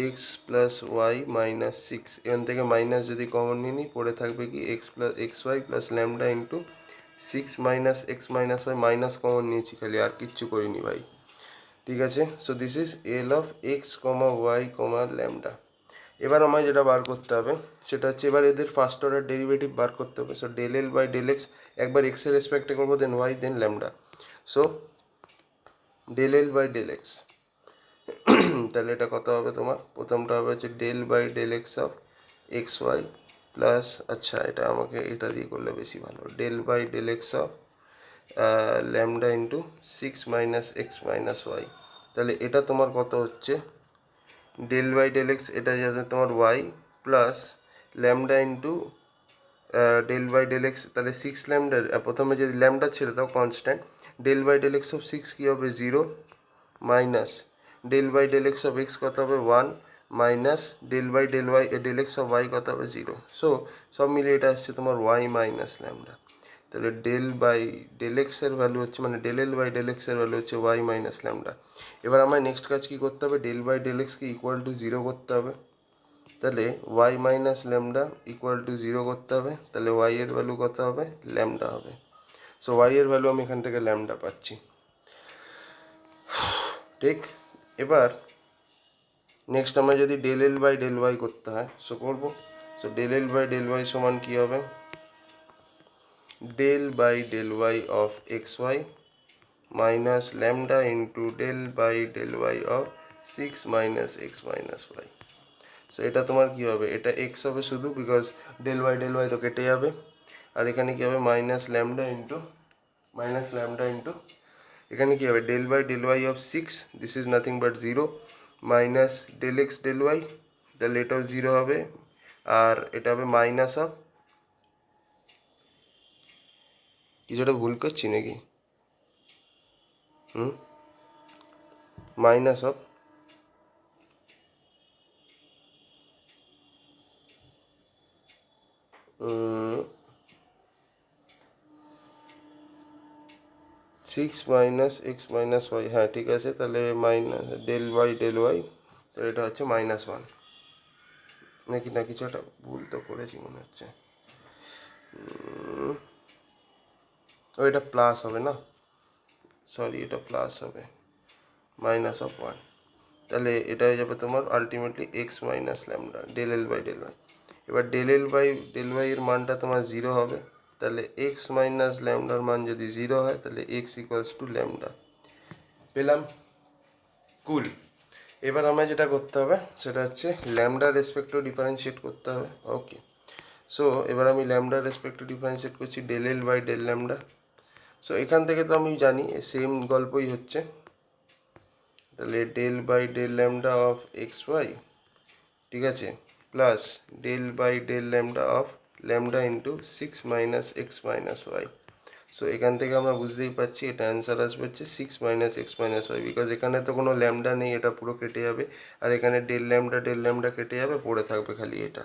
x plus Y minus six. এখান থেকে মাইনাস যদি কমন নিয়ে নিই, পড়ে থাকবে কি x Y plus lambda into six minus x minus y, minus common নিয়েছি খালি, আর কিচ্ছু করিনি ভাই। ঠিক আছে, so this is L of x comma y comma lambda. এবার আমায় যেটা বার করতে হবে সেটা হচ্ছে এবার এদের ফার্স্ট অর্ডার ডেরিভেটিভ বার করতে হবে। So del L by del X, একবার এক্সের রেসপেক্টে করবো, then Y, then lambda. So del L by del X, তাহলে এটা কত হবে তোমার, প্রথমটা হবে হচ্ছে del by del x of x Y plus, আচ্ছা এটা আমাকে এটা দিয়ে করলে বেশি ভালো, del by del x of lambda into six minus x minus Y. তাহলে এটা তোমার কত হচ্ছে, ডেল বাই ডেল এক্স, এটা যাবে তোমার Y plus lambda into del by del X, তাহলে সিক্স ল্যামডা, প্রথমে যদি ল্যামডা ছেড়ে দাও constant, del by del x of six কী হবে, zero, minus del by del x of X কত হবে, one, minus del by del Y del x of Y কত হবে, জিরো। সো সব মিলিয়ে এটা আসছে তোমার ওয়াই মাইনাস ল্যামডা। তাহলে ডেল বাই ডেল এক্সের ভ্যালু হচ্ছে, মানে ডেল এল বাই ডেল এক্সের ভ্যালু হচ্ছে ওয়াই মাইনাস ল্যামডা। এবার আমার নেক্সট কাজ কী করতে হবে, ডেল বাই ডেল এক্সকে ইকুয়াল টু জিরো করতে হবে। তাহলে Y minus lambda equal to zero করতে হবে, তাহলে ওয়াই এর ভ্যালু কত হবে, ল্যামডা হবে। সো ওয়াই এর ভ্যালু আমি এখান থেকে ল্যামডা পাচ্ছি। ঠিক, এবার নেক্সট আমার যদি del L by del y করতে হয়, সো করবো। So del L by del y সমান কী হবে, del by del Y of x Y minus lambda into del by del Y of six minus x minus y. So এটা তোমার কী হবে, এটা এক্স হবে শুধু, বিকজ ডেল ওয়াই তো কেটে যাবে। আর এখানে কী হবে, মাইনাস ল্যামডা ইন্টু এখানে কী হবে, del by del Y of six, this is nothing but zero, minus del x del y, তাহলে এটাও জিরো হবে। আর এটা হবে মাইনাস অফ, কিছুটা ভুল করছি নাকি, minus of six minus x minus y, হ্যাঁ ঠিক আছে, তাহলে মাইনাস ডেল ওয়াই, তাহলে এটা হচ্ছে মাইনাস ওয়ান নাকি, না কিছু একটা ভুল তো করেছি মনে হচ্ছে। ও এটা প্লাস হবে না, সরি এটা প্লাস হবে, মাইনাস অফ ওয়ান। তাহলে এটা হয়ে যাবে তোমার ultimately X minus lambda del L by del Y. এবার del L by del Y এর মানটা তোমার 0 হবে, তাহলে এক্স মাইনাস ল্যামডার মান যদি 0 হয় তাহলে এক্স ইকুয়ালস টু ল্যামডা। পেলাম? কুল। এবার আমায় যেটা করতে হবে সেটা হচ্ছে ল্যামডার রেসপেক্টে ডিফারেন্সিয়েট করতে হবে। ওকে, সো এবার আমি ল্যামডার রেসপেক্টে ডিফারেন্সিয়েট করছি del L by del lambda. So এখান থেকে তো আমি জানি সেম গল্পই হচ্ছে, তাহলে del by del lambda of x Y, ঠিক আছে, plus del by del lambda of lambda into 6 minus x minus y. So এখান থেকে আমরা বুঝতেই পারছি এটা অ্যান্সার আসবে হচ্ছে 6 minus x minus y, because এখানে তো কোনো ল্যামডা নেই, এটা পুরো কেটে যাবে, আর এখানে ডেল ল্যামডা কেটে যাবে, পড়ে থাকবে খালি এটা,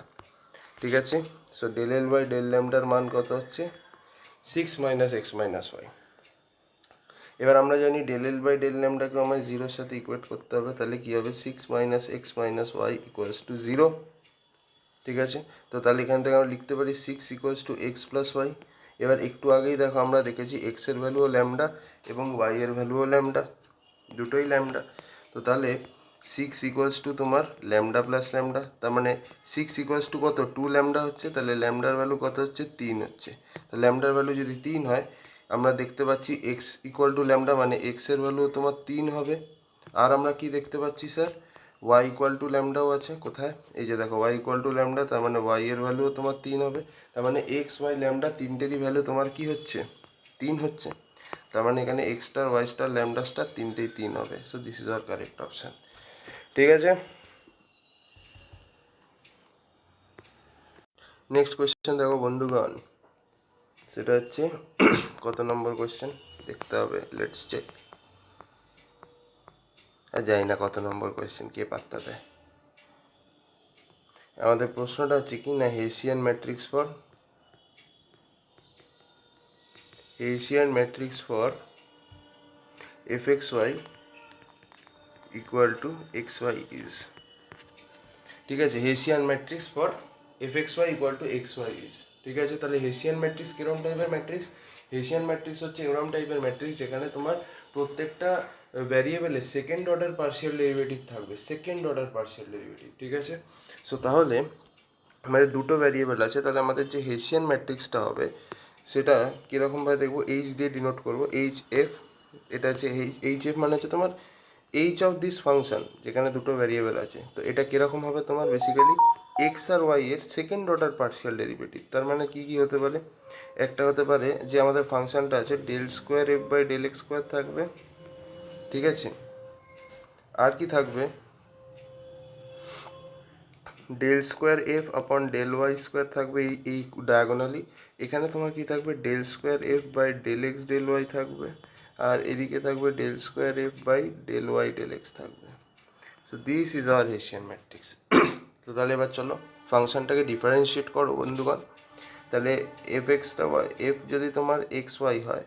ঠিক আছে। So del L by del ল্যামডার মান কত হচ্ছে 6 মাইনাস এক্স মাইনাস ওয়াই। এবার আমরা জানি ডেল এল বাই ডেল ল্যামডাকে আমায় 0-র সাথে ইকুয়েট করতে হবে, তাহলে কী হবে 6 minus x minus y equals to 0, ঠিক আছে। তো তাহলে এখান থেকে আমরা লিখতে পারি 6 equals to x plus y. এবার একটু আগেই দেখো আমরা দেখেছি এক্সের ভ্যালুও ল্যামডা এবং ওয়াই এর ভ্যালুও ল্যামডা, দুটোই ল্যামডা। তো তাহলে 6 ইকুয়ালস টু তোমার ল্যামডা প্লাস ল্যামডা, তার মানে 6 ইকুয়ালস টু কত 2 ল্যামডা হচ্ছে, তাহলে ল্যামডার ভ্যালু কত হচ্ছে 3 হচ্ছে। তো ল্যামডার ভ্যালু যদি 3 হয়, আমরা দেখতে পাচ্ছি এক্স ইকুয়াল টু ল্যামডা মানে এক্সের ভ্যালুও তোমার 3 হবে। আর আমরা কি দেখতে পাচ্ছি স্যার, ওয়াই ইকুয়াল টু ল্যামডাও আছে, কোথায়, এই যে দেখো ওয়াই ইকুয়াল টু ল্যামডা, তার মানে ওয়াই এর ভ্যালুও তোমার 3 হবে, তার মানে এক্স ওয়াই ল্যামডা তিনটেরই ভ্যালু তোমার কি হচ্ছে 3 হচ্ছে, তার মানে এখানে x star y star lambda star তিনটেই 3 হবে। So this is our correct option, ঠিক আছে। নেক্সট কোয়েশ্চেন দেখো বন্ধুগণ, সেটা হচ্ছে কত নম্বর কোয়েশ্চেন দেখতে হবে, লেটস চেক। আর জানি না কত নম্বর কোয়েশ্চেন, কে পাত্তা দেয়। আমাদের প্রশ্নটা হচ্ছে কি না, Hessian matrix for fxy equal to xy is, ঠিক আছে, Hessian matrix for fxy equal to xy is, ঠিক আছে। তাহলে হেসিয়ান ম্যাট্রিক্স কিরকম টাইপের ম্যাট্রিক্স, হেসিয়ান ম্যাট্রিক্স হচ্ছে এরকম টাইপের ম্যাট্রিক্স যেখানে তোমার প্রত্যেকটা ভ্যারিয়েবলে সেকেন্ড অর্ডার পার্শিয়াল ডেরিভেটিভ থাকবে, সেকেন্ড অর্ডার পার্শিয়াল ডেরিভেটিভ, ঠিক আছে। সো তাহলে আমাদের দুটো ভ্যারিয়েবল আছে, তাহলে আমাদের যে হেসিয়ান ম্যাট্রিক্সটা হবে সেটা কীরকমভাবে দেখবো, এইচ দিয়ে ডিনোট করবো, এইচ এফ, এটা হচ্ছে এইচ এফ মানে হচ্ছে তোমার এইচ অফ দিস ফাংশন, যেখানে দুটো ভ্যারিয়েবল আছে। তো এটা কীরকম হবে তোমার, বেসিক্যালি এক্স আর ওয়াই এর সেকেন্ড অর্ডার পার্শিয়াল ডেরিভেটিভ। তার মানে কী কী হতে পারে, একটা হতে পারে যে আমাদের ফাংশনটা আছে del square F by del x square থাকবে, ঠিক আছে। আর কি থাকবে, del square F upon del Y square থাকবে এই ডায়াগোনালি। এখানে তোমার কি থাকবে, del square F by del x del Y থাকবে, আর এদিকে থাকবে del square F by del Y del X থাকবে। So this is our Hessian matrix. তো তাহলে এবার চলো ফাংশনটাকে ডিফারেন্সিয়েট করো বন্ধুগণ। তাহলে এফ এক্সটা এফ যদি তোমার এক্স ওয়াই হয়,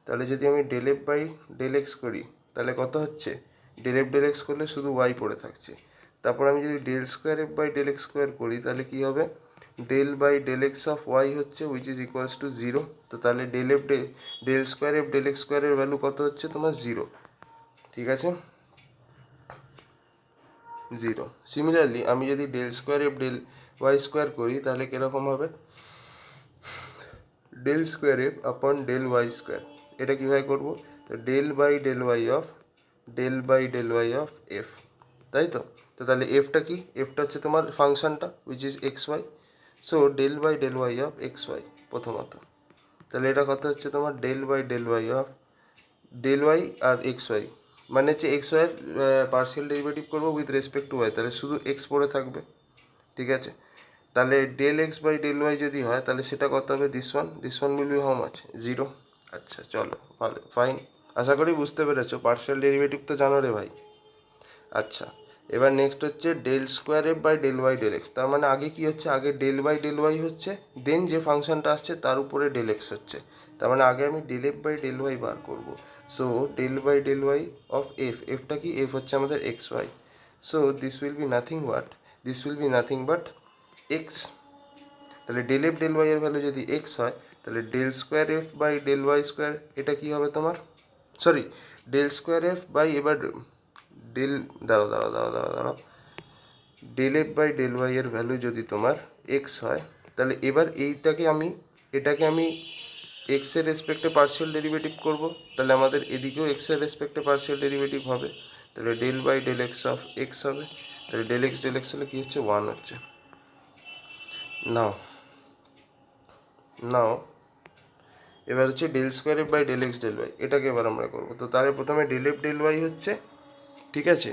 তাহলে যদি আমি del F by del x করি তাহলে কত হচ্ছে, ডেল এফ ডেল এক্স করলে শুধু ওয়াই পড়ে থাকছে। তারপর আমি যদি del square F by del x square করি তাহলে কী হবে, del by del x of y হচ্ছে উইচ ইজ ইকুয়ালস টু 0। তো তাহলে del square F del x স্কোয়ারের ভ্যালু কত হচ্ছে তোমার 0, ঠিক আছে, 0। সিমিলারলি আমি যদি del square F del Y square করি তাহলে কীরকম হবে, del square F upon del Y square, এটা কীভাবে করবো, তো del by del Y of F, তাই তো। তো তাহলে এফটা কি, এফটা হচ্ছে তোমার ফাংশনটা which is x Y, so del by del Y of x Y প্রথমত। তাহলে এটা কত হচ্ছে তোমার del by del Y of del Y আর এক্স ওয়াই, মানে হচ্ছে এক্স ওয়াইয়ের পার্শিয়াল ডেরিভেটিভ করবো উইথ রেসপেক্ট টু ওয়াই, তাহলে শুধু এক্স পড়ে থাকবে, ঠিক আছে। তাহলে del X by del Y যদি হয় তাহলে সেটা কত হবে, this one will be how much, 0। আচ্ছা চলো ভালো, ফাইন, আশা করি বুঝতে পেরেছো, পার্শিয়াল ডেরিভেটিভ তো জানো রে ভাই। আচ্ছা এবার নেক্সট হচ্ছে del square F by del Y del X, তার মানে আগে কি হচ্ছে, আগে ডেল বাই ডেল ওয়াই হচ্ছে, দেন যে ফাংশনটা আসছে তার উপরে ডেল এক্স হচ্ছে, তার মানে আগে আমি del F by del Y বার করবো। So del by del Y of F, এফটা কি, এফ হচ্ছে আমাদের X Y, so this will be nothing but X. তাহলে ডেল এফ ডেল ওয়াই এর ভ্যালু যদি এক্স হয় তাহলে del square F by del Y square, এটা কি হবে তোমার, sorry del square F by, এবার ডেল দাঁড়াও, del F by del Y এর ভ্যালু যদি তোমার এক্স হয়, তাহলে এবার এটাকে আমি এক্সের রেসপেক্টে পার্শিয়াল ডেরিভেটিভ করব, তাহলে আমাদের এদিকেও এক্সের রেসপেক্টে পার্শিয়াল ডেরিভেটিভ হবে, তাহলে del by del x of X হবে, তাহলে ডেল এক্স হলে কী হচ্ছে 1 হচ্ছে। নাও নাও এবার হচ্ছে del square F by del x del Y, এটাকে এবার আমরা করবো। তো তাহলে প্রথমে ডেল এফ ডেল ওয়াই হচ্ছে, ঠিক আছে,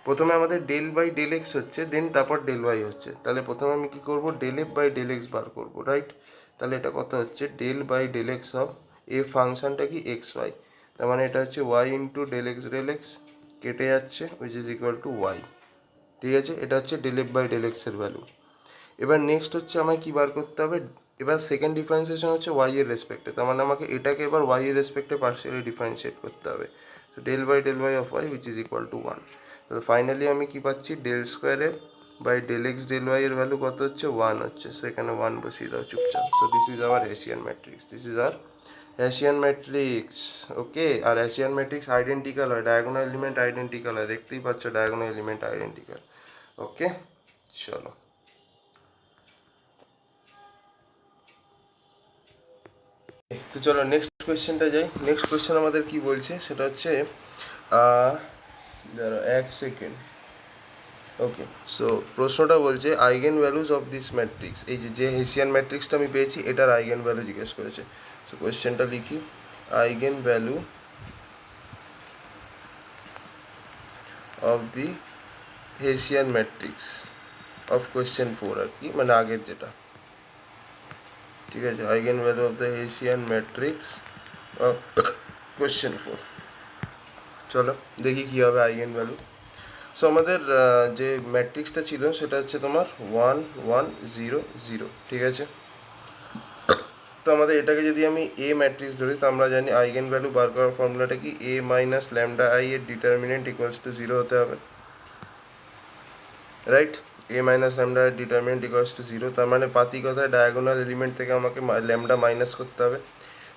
প্রথমে আমাদের ডেল বাই ডেল এক্স হচ্ছে, দেন তারপর ডেল ওয়াই হচ্ছে। তাহলে প্রথমে আমি কী করবো, del F by del X বার করবো, রাইট। তাহলে এটা কত হচ্ছে, del by del x of a ফাংশনটা কি এক্স ওয়াই, তার মানে এটা হচ্ছে ওয়াই ইন্টু ডেল এক্স কেটে যাচ্ছে, which is equal to Y, ঠিক আছে। এটা হচ্ছে ডেল এফ বাই ডেল এক্সের ভ্যালু। এবার নেক্সট হচ্ছে আমায় কী বার করতে হবে, এবার সেকেন্ড ডিফারেন্সিয়েশন হচ্ছে ওয়াই এর রেসপেক্টে, তার মানে আমাকে এটাকে এবার ওয়াই এর রেসপেক্টে পার্শিয়ালি ডিফারেন্সিয়েট করতে হবে। তো del by del Y of Y which is equal to 1। তো ফাইনালি আমি কি পাচ্ছি, ডেল স্কোয়ারে by del x del Y এর ভ্যালু কত হচ্ছে, 1 হচ্ছে। সো এখানে 1 বসিয়ে দাও চুপচাপ। So this is our Hessian matrix, okay. আর হেসিয়ান ম্যাট্রিক্স আইডেন্টিক্যাল হয়, ডায়াগোনাল এলিমেন্ট আইডেন্টিক্যাল হয়, দেখতেই পাচ্ছ ডায়াগোনাল এলিমেন্ট আইডেন্টিক্যাল। ওকে, চলো তো চলো নেক্সট কোয়েশ্চেনটা যাই। নেক্সট কোয়েশ্চেন আমাদের কি বলছে, সেটা হচ্ছে দাঁড়াও 1 সেকেন্ড। ওকে, সো প্রশ্নটা বলছে eigen values of this matrix, এই যে হেসিয়ান ম্যাট্রিক্সটা আমি পেয়েছি এটার আইগেন ভ্যালু জিজ্ঞেস করেছে। সো কোয়েশ্চেনটা লিখি, eigen value of the Hessian matrix of question 4 আর কি, মানে আগের যেটা, ঠিক আছে। Eigen value of the Hessian matrix of question 4, চলো দেখি কী হবে আইগেন ভ্যালু। সো আমাদের যে ম্যাট্রিক্সটা ছিল সেটা হচ্ছে তোমার 1 1 0 0, ঠিক আছে। তো আমাদের এটাকে যদি আমি এ ম্যাট্রিক্স ধরি, তো আমরা জানি আইগেন ভ্যালু বার করার ফর্মুলাটা কি, এ মাইনাস ল্যামডা আই এর ডিটারমিনেন্ট ইকুয়ালস টু 0 হতে হবে, রাইট। এ মাইনাস ল্যামডা এর ডিটারমিনেন্ট ইকুয়ালস টু 0, তার মানে পাতি কথায় ডায়াগোনাল এলিমেন্ট থেকে আমাকে ল্যামডা মাইনাস করতে হবে।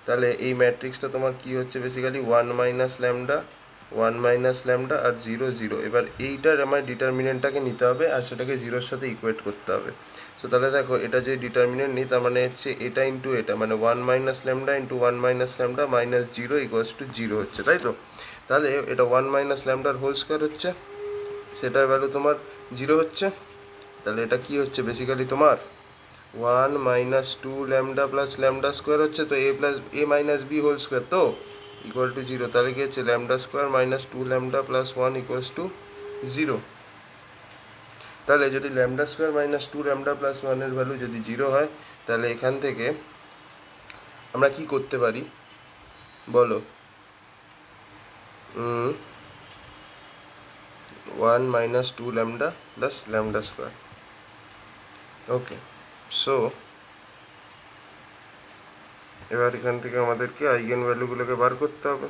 তাহলে এই ম্যাট্রিক্সটা তোমার কি হচ্ছে, বেসিক্যালি 1 মাইনাস ল্যামডা আর 0 0। এবার এইটার আমার ডিটারমিনেন্টটাকে নিতে হবে আর সেটাকে 0-র সাথে ইকুয়েট করতে হবে। সো তাহলে দেখো এটা যে ডিটারমিনেন্ট নিই, তার মানে হচ্ছে এটা ইন্টু এটা, মানে 1 minus lambda into 1 minus lambda minus 0 equals to 0 হচ্ছে, তাই তো। তাহলে এটা 1 মাইনাস ল্যামডার হোল স্কোয়ার হচ্ছে, সেটার ভ্যালু তোমার 0 হচ্ছে। তাহলে এটা কি হচ্ছে, বেসিক্যালি তোমার 1 minus 2 lambda plus lambda square হচ্ছে, তো এ মাইনাস বি হোল স্কোয়ার তো ইকুয়াল টু 0। তাহলে কি হচ্ছে, lambda square minus 2 lambda plus 1 equals to 0। তাহলে যদি lambda square minus 2 lambda plus 1 এর ভ্যালু যদি 0 হয়, তাহলে এখান থেকে আমরা কি করতে পারি বলো, 1 minus 2 lambda plus lambda square. Okay, so এবার এখান থেকে আমাদেরকে আইগেন ভ্যালুগুলোকে বার করতে হবে।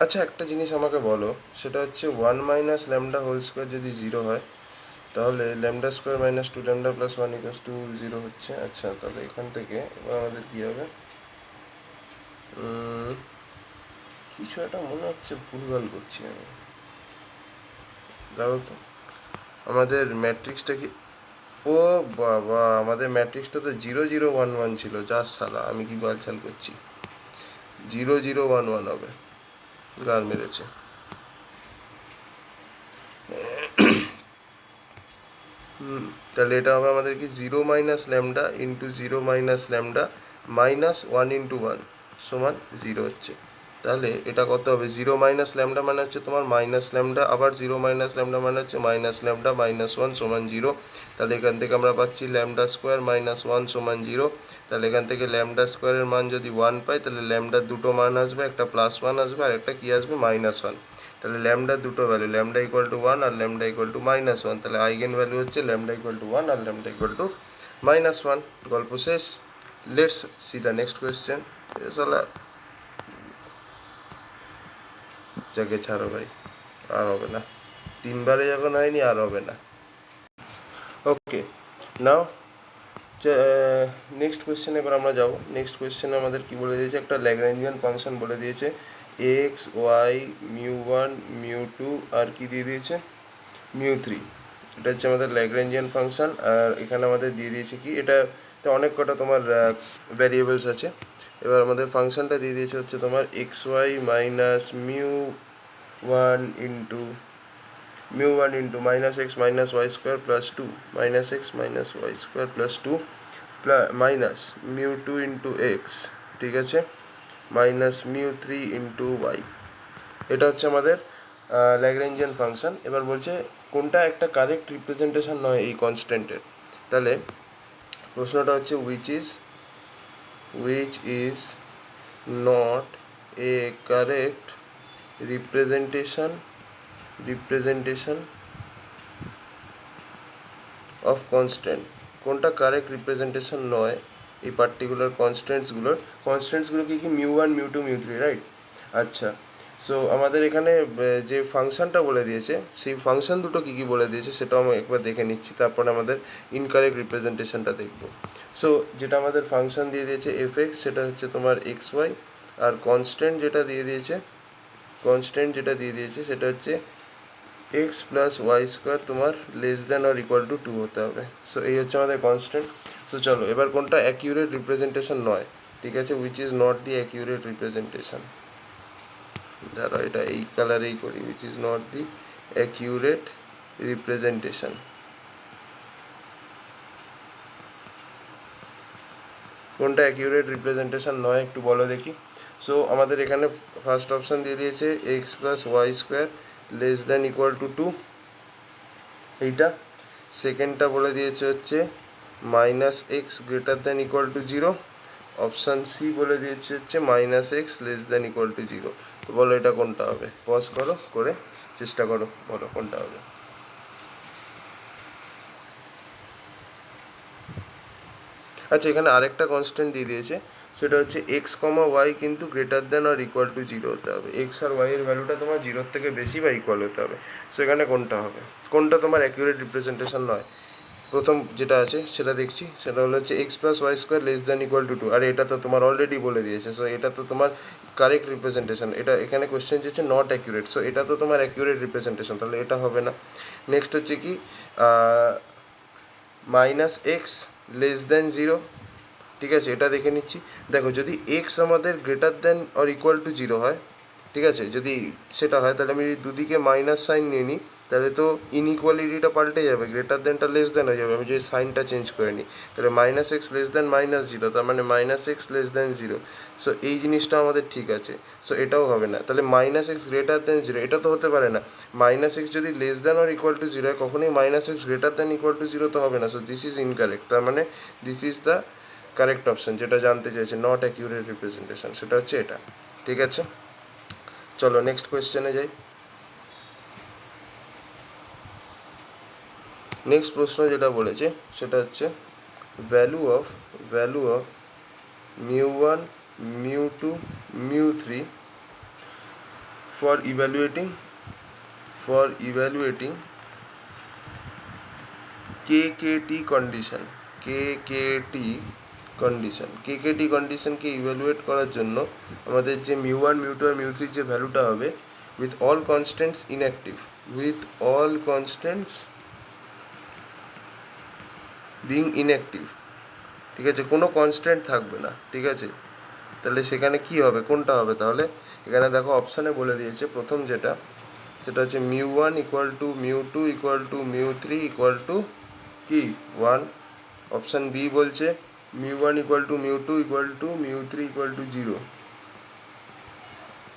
আচ্ছা একটা জিনিস আমাকে বলো, সেটা হচ্ছে 1 মাইনাস ল্যামডা হোল স্কোয়ার যদি 0 হয়, তাহলে lambda square minus 2 lambda plus 1 equals to 0 হচ্ছে। আচ্ছা তাহলে এখান থেকে এবার আমাদের কী হবে, কিছু একটা মনে হচ্ছে ভুলভাল করছি আমি, দাঁড়াও তো। আমাদের ম্যাট্রিক্সটা কি, ও বাবা, আমাদের ম্যাট্রিক্সটা তো 0 0 1 1 ছিল, যা সালা আমি কি বালছাল করছি, 0 0 1 1 হবে, গাল মেরেছে। তাহলে এটা হবে আমাদের কি 0 minus lambda into 0 minus lambda minus 1 into 1 সমান 0 হচ্ছে। তাহলে এটা কত হবে, 0 মাইনাস ল্যামডা মানে হচ্ছে তোমার মাইনাস ল্যামডা, আবার 0 মাইনাস ল্যামডা মানে হচ্ছে মাইনাস ল্যামডা মাইনাস 1 সমান 0। তাহলে এখান থেকে আমরা পাচ্ছি ল্যামডা স্কোয়ার মাইনাস 1 সমান 0। তাহলে এখান থেকে ল্যামডা স্কোয়ারের মান যদি 1 পাই, তাহলে ল্যামডার দুটো মান আসবে, একটা প্লাস 1 আসবে আর একটা কি আসবে, মাইনাস 1। তাহলে ল্যামডার দুটো ভ্যালু, ল্যামডা ইকুয়াল টু 1 আর ল্যামডা ইকুয়াল টু মাইনাস 1, তাহলে আইগেন ভ্যালু হচ্ছে ল্যামডা ইকুয়াল টু 1 আর ল্যামডা ইকুয়াল টু মাইনাস 1। গল্প শেষ। Let's see the next question. যাকে ছাড়ো ভাই, আর হবে না, 3বারে যখন হয়নি আর হবে না। ওকে, নাও নেক্সট কোয়েশ্চেনে এবার আমরা যাবো। নেক্সট কোয়েশ্চেনে আমাদের কি বলে দিয়েছে, একটা ল্যাগ্রাঞ্জিয়ান ফাংশন বলে দিয়েছে, X Y mu one mu two আর কি দিয়ে দিয়েছে, মিউ থ্রি। এটা হচ্ছে আমাদের ল্যাগ্রেঞ্জিয়ান ফাংশন। আর এখানে আমাদের দিয়ে দিয়েছে কি, এটাতে অনেক কটা তোমার ভ্যারিয়েবলস আছে। এবার আমাদের ফাংশনটা দিয়ে দিয়েছে হচ্ছে তোমার x Y minus mu one into minus x minus Y square plus two minus x minus Y square plus two minus mu two into X, ঠিক আছে, minus mu three into Y. এটা হচ্ছে আমাদের ল্যাগ্রেঞ্জিয়ান ফাংশন। এবার বলছে কোনটা একটা correct representation নয় এই কনস্ট্যান্টের। তাহলে প্রশ্নটা হচ্ছে which is not a correct representation of constant। কোনটা কারেক্ট রিপ্রেজেন্টেশন নয় এই পার্টিকুলার কনস্ট্যান্টসগুলো কি কি, mu one mu two mu three, right? আচ্ছা, সো আমাদের এখানে যে ফাংশনটা বলে দিয়েছে সেই ফাংশন দুটো কি কি বলে দিয়েছে সেটাও আমি একবার দেখে নিচ্ছি, তারপরে আমাদের ইনকারেক্ট রিপ্রেজেন্টেশনটা দেখব। সো যেটা আমাদের ফাংশন দিয়ে দিয়েছে এফ এক্স, সেটা হচ্ছে তোমার এক্স ওয়াই। আর কনস্ট্যান্ট যেটা দিয়ে দিয়েছে সেটা হচ্ছে এক্স প্লাস ওয়াই স্কোয়ার তোমার less than or equal to two হতে হবে। সো এই হচ্ছে আমাদের কনস্ট্যান্ট। সো চলো এবার কোনটা অ্যাকিউরেট রিপ্রেজেন্টেশন নয়, ঠিক আছে, which is not the accurate representation. যারা এটা এই কালারেই করি, which is not the accurate representation. কোনটা অ্যাকিউরেট রিপ্রেজেন্টেশন নয় একটু বলো দেখি। সো আমাদের এখানে ফার্স্ট অপশান দিয়ে দিয়েছে X plus Y square less than equal to two, এইটা। সেকেন্ডটা বলে দিয়েছে হচ্ছে minus X greater than equal to zero. Option C বলে দিয়েছে হচ্ছে minus X less than equal to zero. তো বলো এটা কোনটা হবে, পজ করো, করে চেষ্টা করো, বলো কোনটা হবে। আচ্ছা, এখানে আরেকটা কনস্ট্যান্ট দিয়ে দিয়েছে, সেটা হচ্ছে এক্স কমা ওয়াই কিন্তু গ্রেটার দেন আর ইকুয়াল টু জিরো হতে হবে। এক্স আর ওয়াই এর ভ্যালুটা তোমার জিরোর থেকে বেশি বা ইকুয়াল হতে হবে। সো এখানে কোনটা হবে, কোনটা তোমার অ্যাকিউরেট রিপ্রেজেন্টেশন নয়। প্রথম যেটা আছে সেটা দেখছি, সেটা হলো হচ্ছে x plus Y square less than equal to two. আর এটা তো তোমার অলরেডি বলে দিয়েছে, সো এটা তো তোমার কারেক্ট রিপ্রেজেন্টেশন। এটা এখানে কোয়েশ্চেন হচ্ছে নট অ্যাকিউরেট, সো এটা তো তোমার অ্যাকিউরেট রিপ্রেজেন্টেশন, তাহলে এটা হবে না। নেক্সট হচ্ছে কি মাইনাস এক্স লেস দেন জিরো, ঠিক আছে, এটা দেখে নিচ্ছি। দেখো যদি এক্স আমাদের greater than or equal to zero হয়, ঠিক আছে, যদি সেটা হয় তাহলে আমি দুদিকে মাইনাস সাইন নিয়ে নিই, তাহলে তো ইনইকুয়ালিটিটা পাল্টে যাবে, গ্রেটার দেনটা লেস দেন হয়ে যাবে। আমি যদি সাইনটা চেঞ্জ করে নিই তাহলে minus X less than minus zero, তার মানে মাইনাস এক্স লেস দেন জিরো। সো এই জিনিসটা আমাদের ঠিক আছে, সো এটাও হবে না। তাহলে মাইনাস এক্স গ্রেটার দেন জিরো, এটা তো হতে পারে না। মাইনাস এক্স যদি less than or equal to zero হয়, কখনোই minus X greater than equal to zero তো হবে না। সো দিস ইজ ইনকারেক্ট, তার মানে this is the correct option যেটা জানতে চাইছে নট অ্যাকিউরেট রিপ্রেজেন্টেশন, সেটা হচ্ছে এটা, ঠিক আছে। চলো নেক্সট কোয়েশ্চেনে যাই। নেক্সট প্রশ্ন যেটা বলেছে সেটা হচ্ছে value of mu one mu two mu three for evaluating KKT condition. KKT কন্ডিশনকে ইভ্যালুয়েট করার জন্য আমাদের যে মিউ ওয়ান মিউ টু আর মিউ থ্রির যে ভ্যালুটা হবে with all constants being inactive, ঠিক আছে, কোনো কনস্ট্যান্ট থাকবে না, ঠিক আছে। তাহলে সেখানে কি হবে, কোনটা হবে তাহলে। এখানে দেখো অপশানে বলে দিয়েছে প্রথম যেটা, সেটা হচ্ছে mu one equal to mu two equal to mu three equal to কি ওয়ান। অপশান বি বলছে mu one equal to mu two equal to mu three equal to zero.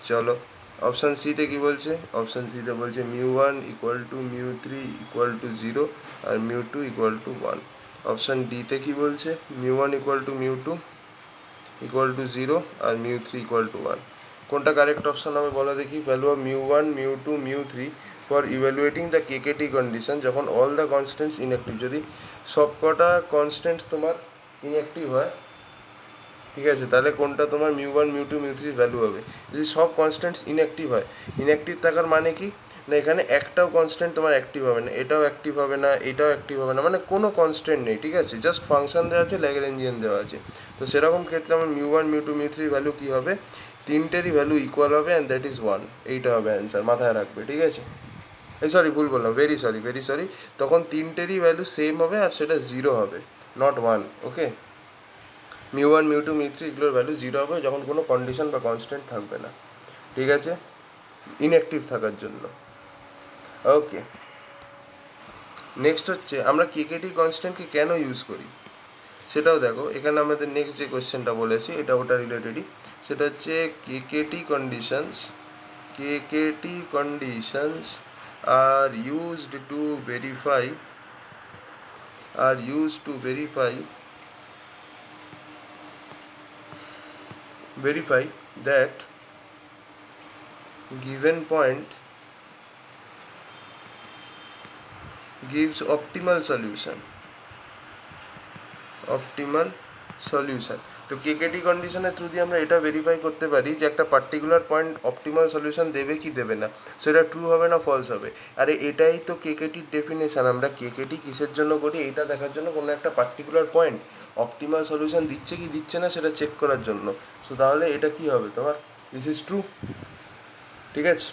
চলো অপশান সিতে কি বলছে, অপশান সিতে বলছে mu one equal to mu three equal to zero আর mu two equal to one. Option ডিতে কি বলছে mu one equal to mu two equal to zero আর mu three equal to one. কোনটা কারেক্ট অপশান হবে বলো দেখি। Value of mu one mu two mu three for evaluating the KKT condition যখন all the constants inactive, যদি সব কটা constants তোমার ইনঅ্যাক্টিভ হয়, ঠিক আছে, তাহলে কোনটা তোমার mu one mu two mu থ্রির ভ্যালু হবে। যদি সব কনস্ট্যান্টস ইনঅ্যাক্টিভ হয়, ইনঅ্যাক্টিভ থাকার মানে কি না, এখানে একটাও কনস্ট্যান্ট তোমার অ্যাক্টিভ হবে না, এটাও অ্যাক্টিভ হবে না, এটাও অ্যাক্টিভ হবে না, মানে কোনো কনস্ট্যান্ট নেই, ঠিক আছে, জাস্ট ফাংশন দেওয়া আছে, ল্যাগ্রেঞ্জিয়ান দেওয়া আছে। তো সেরকম ক্ষেত্রে আমার mu one mu two mu থ্রির ভ্যালু কী হবে, তিনটেরই ভ্যালু ইকুয়াল হবে অ্যান্ড দ্যাট ইজ ওয়ান। এইটা হবে অ্যান্সার, মাথায় রাখবে, ঠিক আছে। সরি ভুল বললাম, ভেরি সরি, তখন তিনটেরই ভ্যালু সেম হবে আর সেটা জিরো হবে, not one. Okay, mu one mu two mu three এগুলোর ভ্যালু জিরো হবে যখন কোনো কন্ডিশন বা কনস্ট্যান্ট থাকবে না, ঠিক আছে, ইনঅ্যাক্টিভ থাকার জন্য। ওকে, নেক্সট হচ্ছে আমরা কেকেটি কনস্ট্যান্টকে কেন ইউজ করি সেটাও দেখো। এখানে আমাদের নেক্সট যে কোয়েশ্চেনটা বলেছি এটা ওটা রিলেটেডই, সেটা হচ্ছে কেকেটি কন্ডিশনস আর used to verify that given point gives optimal solution। তো কেকেটি কন্ডিশনের থ্রু দিয়ে আমরা এটা ভেরিফাই করতে পারি যে একটা পার্টিকুলার পয়েন্ট অপটিমাল সলিউশন দেবে কি দেবে না, সেটা ট্রু হবে না ফলস হবে। আরে এটাই তো কেকেটির ডেফিনেশন, আমরা কেকেটি কিসের জন্য করি, এটা দেখার জন্য কোনো একটা পার্টিকুলার পয়েন্ট অপটিমাল সলিউশন দিচ্ছে কি দিচ্ছে না সেটা চেক করার জন্য। সো তাহলে এটা কি হবে তোমার, দিস ইজ ট্রু, ঠিক আছে,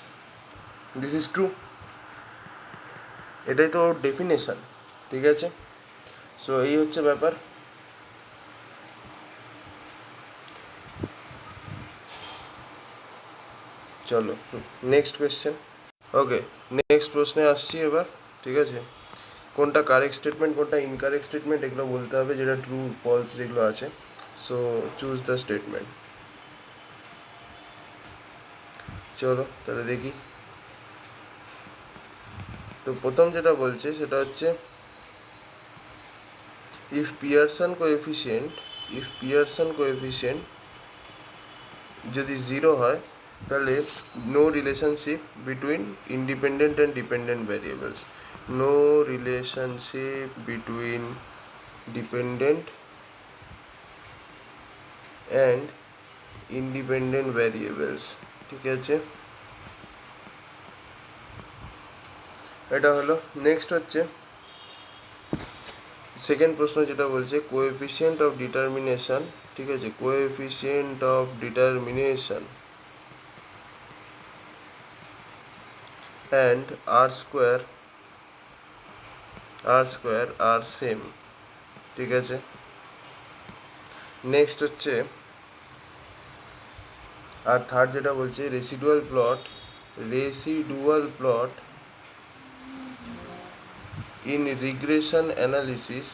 দিস ইজ ট্রু, এটাই তো ডেফিনেশন, ঠিক আছে। সো এই হচ্ছে ব্যাপার। চলো নেক্সট কোয়েশ্চেন। ওকে, নেক্সট প্রশ্নে আসছি এবার, ঠিক আছে। কোনটা কারেক্ট স্টেটমেন্ট কোনটা ইনকারেক্ট স্টেটমেন্ট এগুলো বলতে হবে, যেটা ট্রু ফলস যেগুলো আছে। So choose the statement. চলো তাহলে দেখি। তো প্রথম যেটা বলছে সেটা হচ্ছে ইফ পিয়ারসন কোএফিসিয়েন্ট যদি জিরো হয় তাহলে no relationship between independent and dependent variables, no relationship between dependent and independent variables, ঠিক আছে, এটা হলো। নেক্সট হচ্ছে সেকেন্ড প্রশ্ন যেটা বলছে কোএফিসিয়েন্ট অফ ডিটারমিনেশন, ঠিক আছে, coefficient of determination and r square are same, ঠিক আছে। নেক্সট হচ্ছে আর থার্ড যেটা বলছে residual plot in regression analysis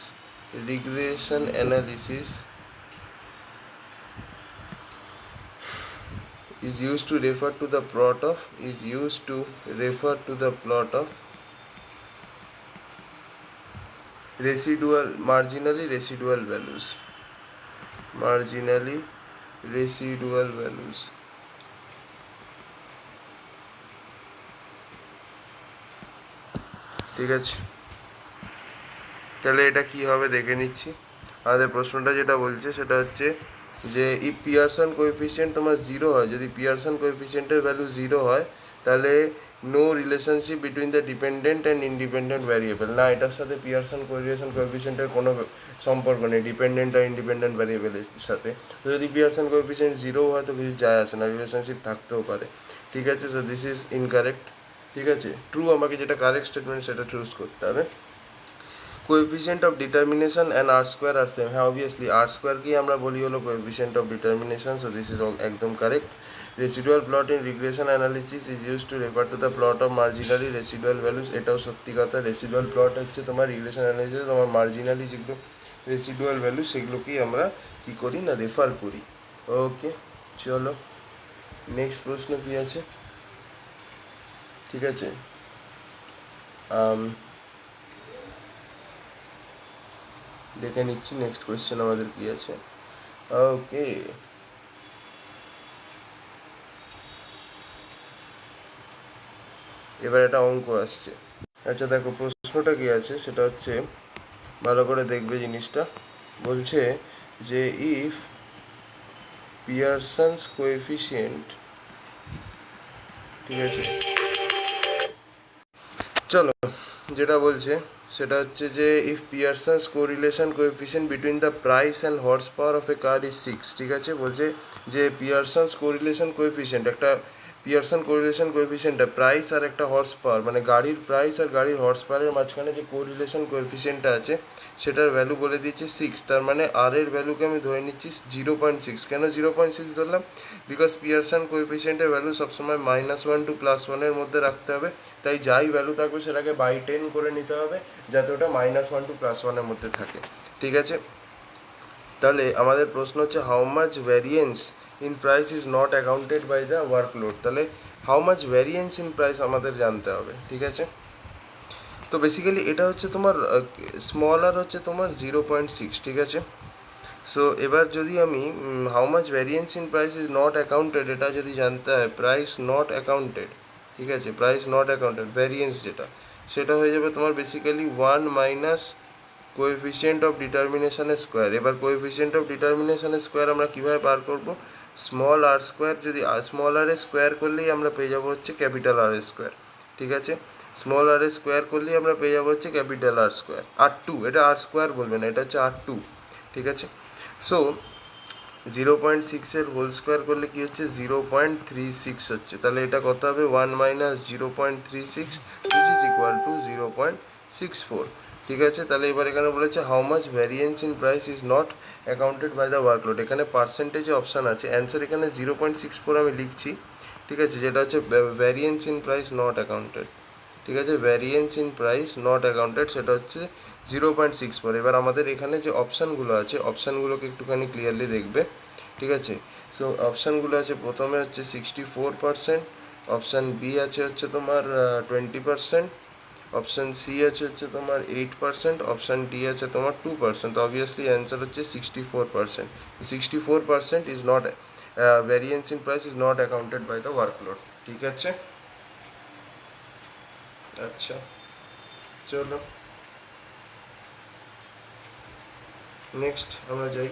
is used to refer to the plot of marginally residual values, ঠিক আছে। তাহলে এটা কি হবে দেখে নিচ্ছি। আমাদের প্রশ্নটা যেটা বলছে সেটা হচ্ছে যে ইফ পিয়ারসন কোএফিসিয়েন্ট তোমার জিরো হয়, যদি পিয়ারসন কোএফিসিয়েন্টের ভ্যালু জিরো হয় তাহলে no relationship between the dependent and independent variable, না এটার সাথে পিয়ারসন কোএফিসিয়েন্টের কোনো সম্পর্ক নেই ডিপেন্ডেন্ট আর ইন্ডিপেন্ডেন্ট ভ্যারিয়েবলের সাথে। তো যদি পিয়ারসন কোএফিসিয়েন্ট জিরো হয় তো কিছু যায় আসে না, রিলেশনশিপ থাকতেও পারে, ঠিক আছে। সো দিস ইজ ইনকারেক্ট, ঠিক আছে। ট্রু, আমাকে যেটা কারেক্ট স্টেটমেন্ট সেটা চুজ করতে হবে। Coefficient of determination and R square are same, হ্যাঁ অবভিয়াসলি আর স্কোয়ারকেই আমরা বলি হলো coefficient of determination, so this is একদম correct. Residual plot in regression analysis is use to refer to the plot of marginally residual values, এটাও সত্যি কথা। Residual plot হচ্ছে তোমার রিগ্রেশন অ্যানালিসিসে তোমার মার্জিনালি যেগুলো রেসিডুয়াল ভ্যালু সেগুলোকেই আমরা কী করি না রেফার করি। ওকে চলো নেক্সট প্রশ্ন কী আছে, ঠিক আছে। দেখে নিচ্ছি নেক্সট কোয়েশ্চেন আমাদের কি আছে। ওকে, এবার একটা অঙ্ক আসছে। আচ্ছা দেখো প্রশ্নটা কি আছে সেটা হচ্ছে, ভালো করে দেখবে জিনিসটা। বলছে যে ইফ পিয়ারসনস কোএফিসিয়েন্ট, ঠিক আছে, চলো যেটা বলছে সেটা হচ্ছে যে if Pearson's correlation coefficient between the price and horse power of a car is 6, ঠিক আছে। বলছে যে পিয়ারসনস কোরিলেশন কোএফিসিয়েন্ট, একটা পিয়ারসন কোরিলেশন কোএফিসিয়েন্টটা প্রাইস আর একটা হর্স পাওয়ার, মানে গাড়ির প্রাইস আর গাড়ির হর্স পাওয়ারের মাঝখানে যে কোরিলেশন কোএফিসিয়েন্টটা আছে সেটার ভ্যালু বলে দিয়েছে 6, তার মানে আর এর ভ্যালুকে আমি ধরে নিচ্ছি 0.6। কেন 0.6 ধরলাম? বিকজ পিয়ারসন কোএফিসিয়েন্টের ভ্যালু সবসময় -1 টু +1 মধ্যে রাখতে হবে, তাই যাই ভ্যালু থাকবে সেটাকে বাই 10 করে নিতে হবে যাতে ওটা -1 টু +1 মধ্যে থাকে। ঠিক আছে, তাহলে আমাদের প্রশ্ন হচ্ছে how much variance in price is not accounted by the workload. তাহলে how much variance in price আমাদের জানতে হবে। ঠিক আছে, তো বেসিক্যালি এটা হচ্ছে তোমার স্মল আর হচ্ছে তোমার 0.6। ঠিক আছে, সো এবার যদি আমি how much variance in price is not accounted এটা যদি জানতে হয়, প্রাইস নট অ্যাকাউন্টেড, ঠিক আছে, প্রাইস নট অ্যাকাউন্টেড ভ্যারিয়েন্স যেটা, সেটা হয়ে যাবে তোমার বেসিক্যালি 1 মাইনাস কোএফিসিয়েন্ট অফ ডিটারমিনেশনের স্কোয়ার। এবার কোএফিসিয়েন্ট অফ ডিটারমিনেশনের স্কোয়ার আমরা কীভাবে বার করবো? স্মল আর স্কোয়ার, যদি স্মল আর এর স্কোয়ার করলেই আমরা পেয়ে যাবো হচ্ছে ক্যাপিটাল আর এর স্কোয়ার। ঠিক আছে, স্মল আর এর স্কোয়ার করলেই আমরা পেয়ে যাবো হচ্ছে ক্যাপিটাল আর স্কোয়ার। R2, এটা আর স্কোয়ার বলবে না, এটা হচ্ছে R2। ঠিক আছে, সো 0.6 হোল স্কোয়ার করলে কি হচ্ছে 0.36 হচ্ছে, তাহলে এটা কত হবে 1 মাইনাস 0.36 হুইচ ইজ ইকুয়াল টু 0.64। ঠিক আছে, তাহলে এবার এখানে বলেছে how much variance in price is not accounted by the workload. এখানে পার্সেন্টেজে অপশান আছে, অ্যান্সার এখানে 0.64 আমি লিখছি। ঠিক আছে, যেটা হচ্ছে variance in price not accounted. ঠিক আছে, variance in price not accounted সেটা হচ্ছে 0.64। এবার আমাদের এখানে যে অপশানগুলো আছে অপশানগুলোকে একটুখানি ক্লিয়ারলি দেখবে। ঠিক আছে, সো অপশানগুলো আছে, প্রথমে হচ্ছে 64%, অপশান বি আছে হচ্ছে তোমার 20%, অপশান সি আছে হচ্ছে তোমার 8%, অপশান ডি আছে তোমার 2%। তো অবভিয়াসলি অ্যান্সার হচ্ছে 64%। 64% is not variance in price is not accounted by the workload. ঠিক আছে, আচ্ছা চলো নেক্সট আমরা যাই।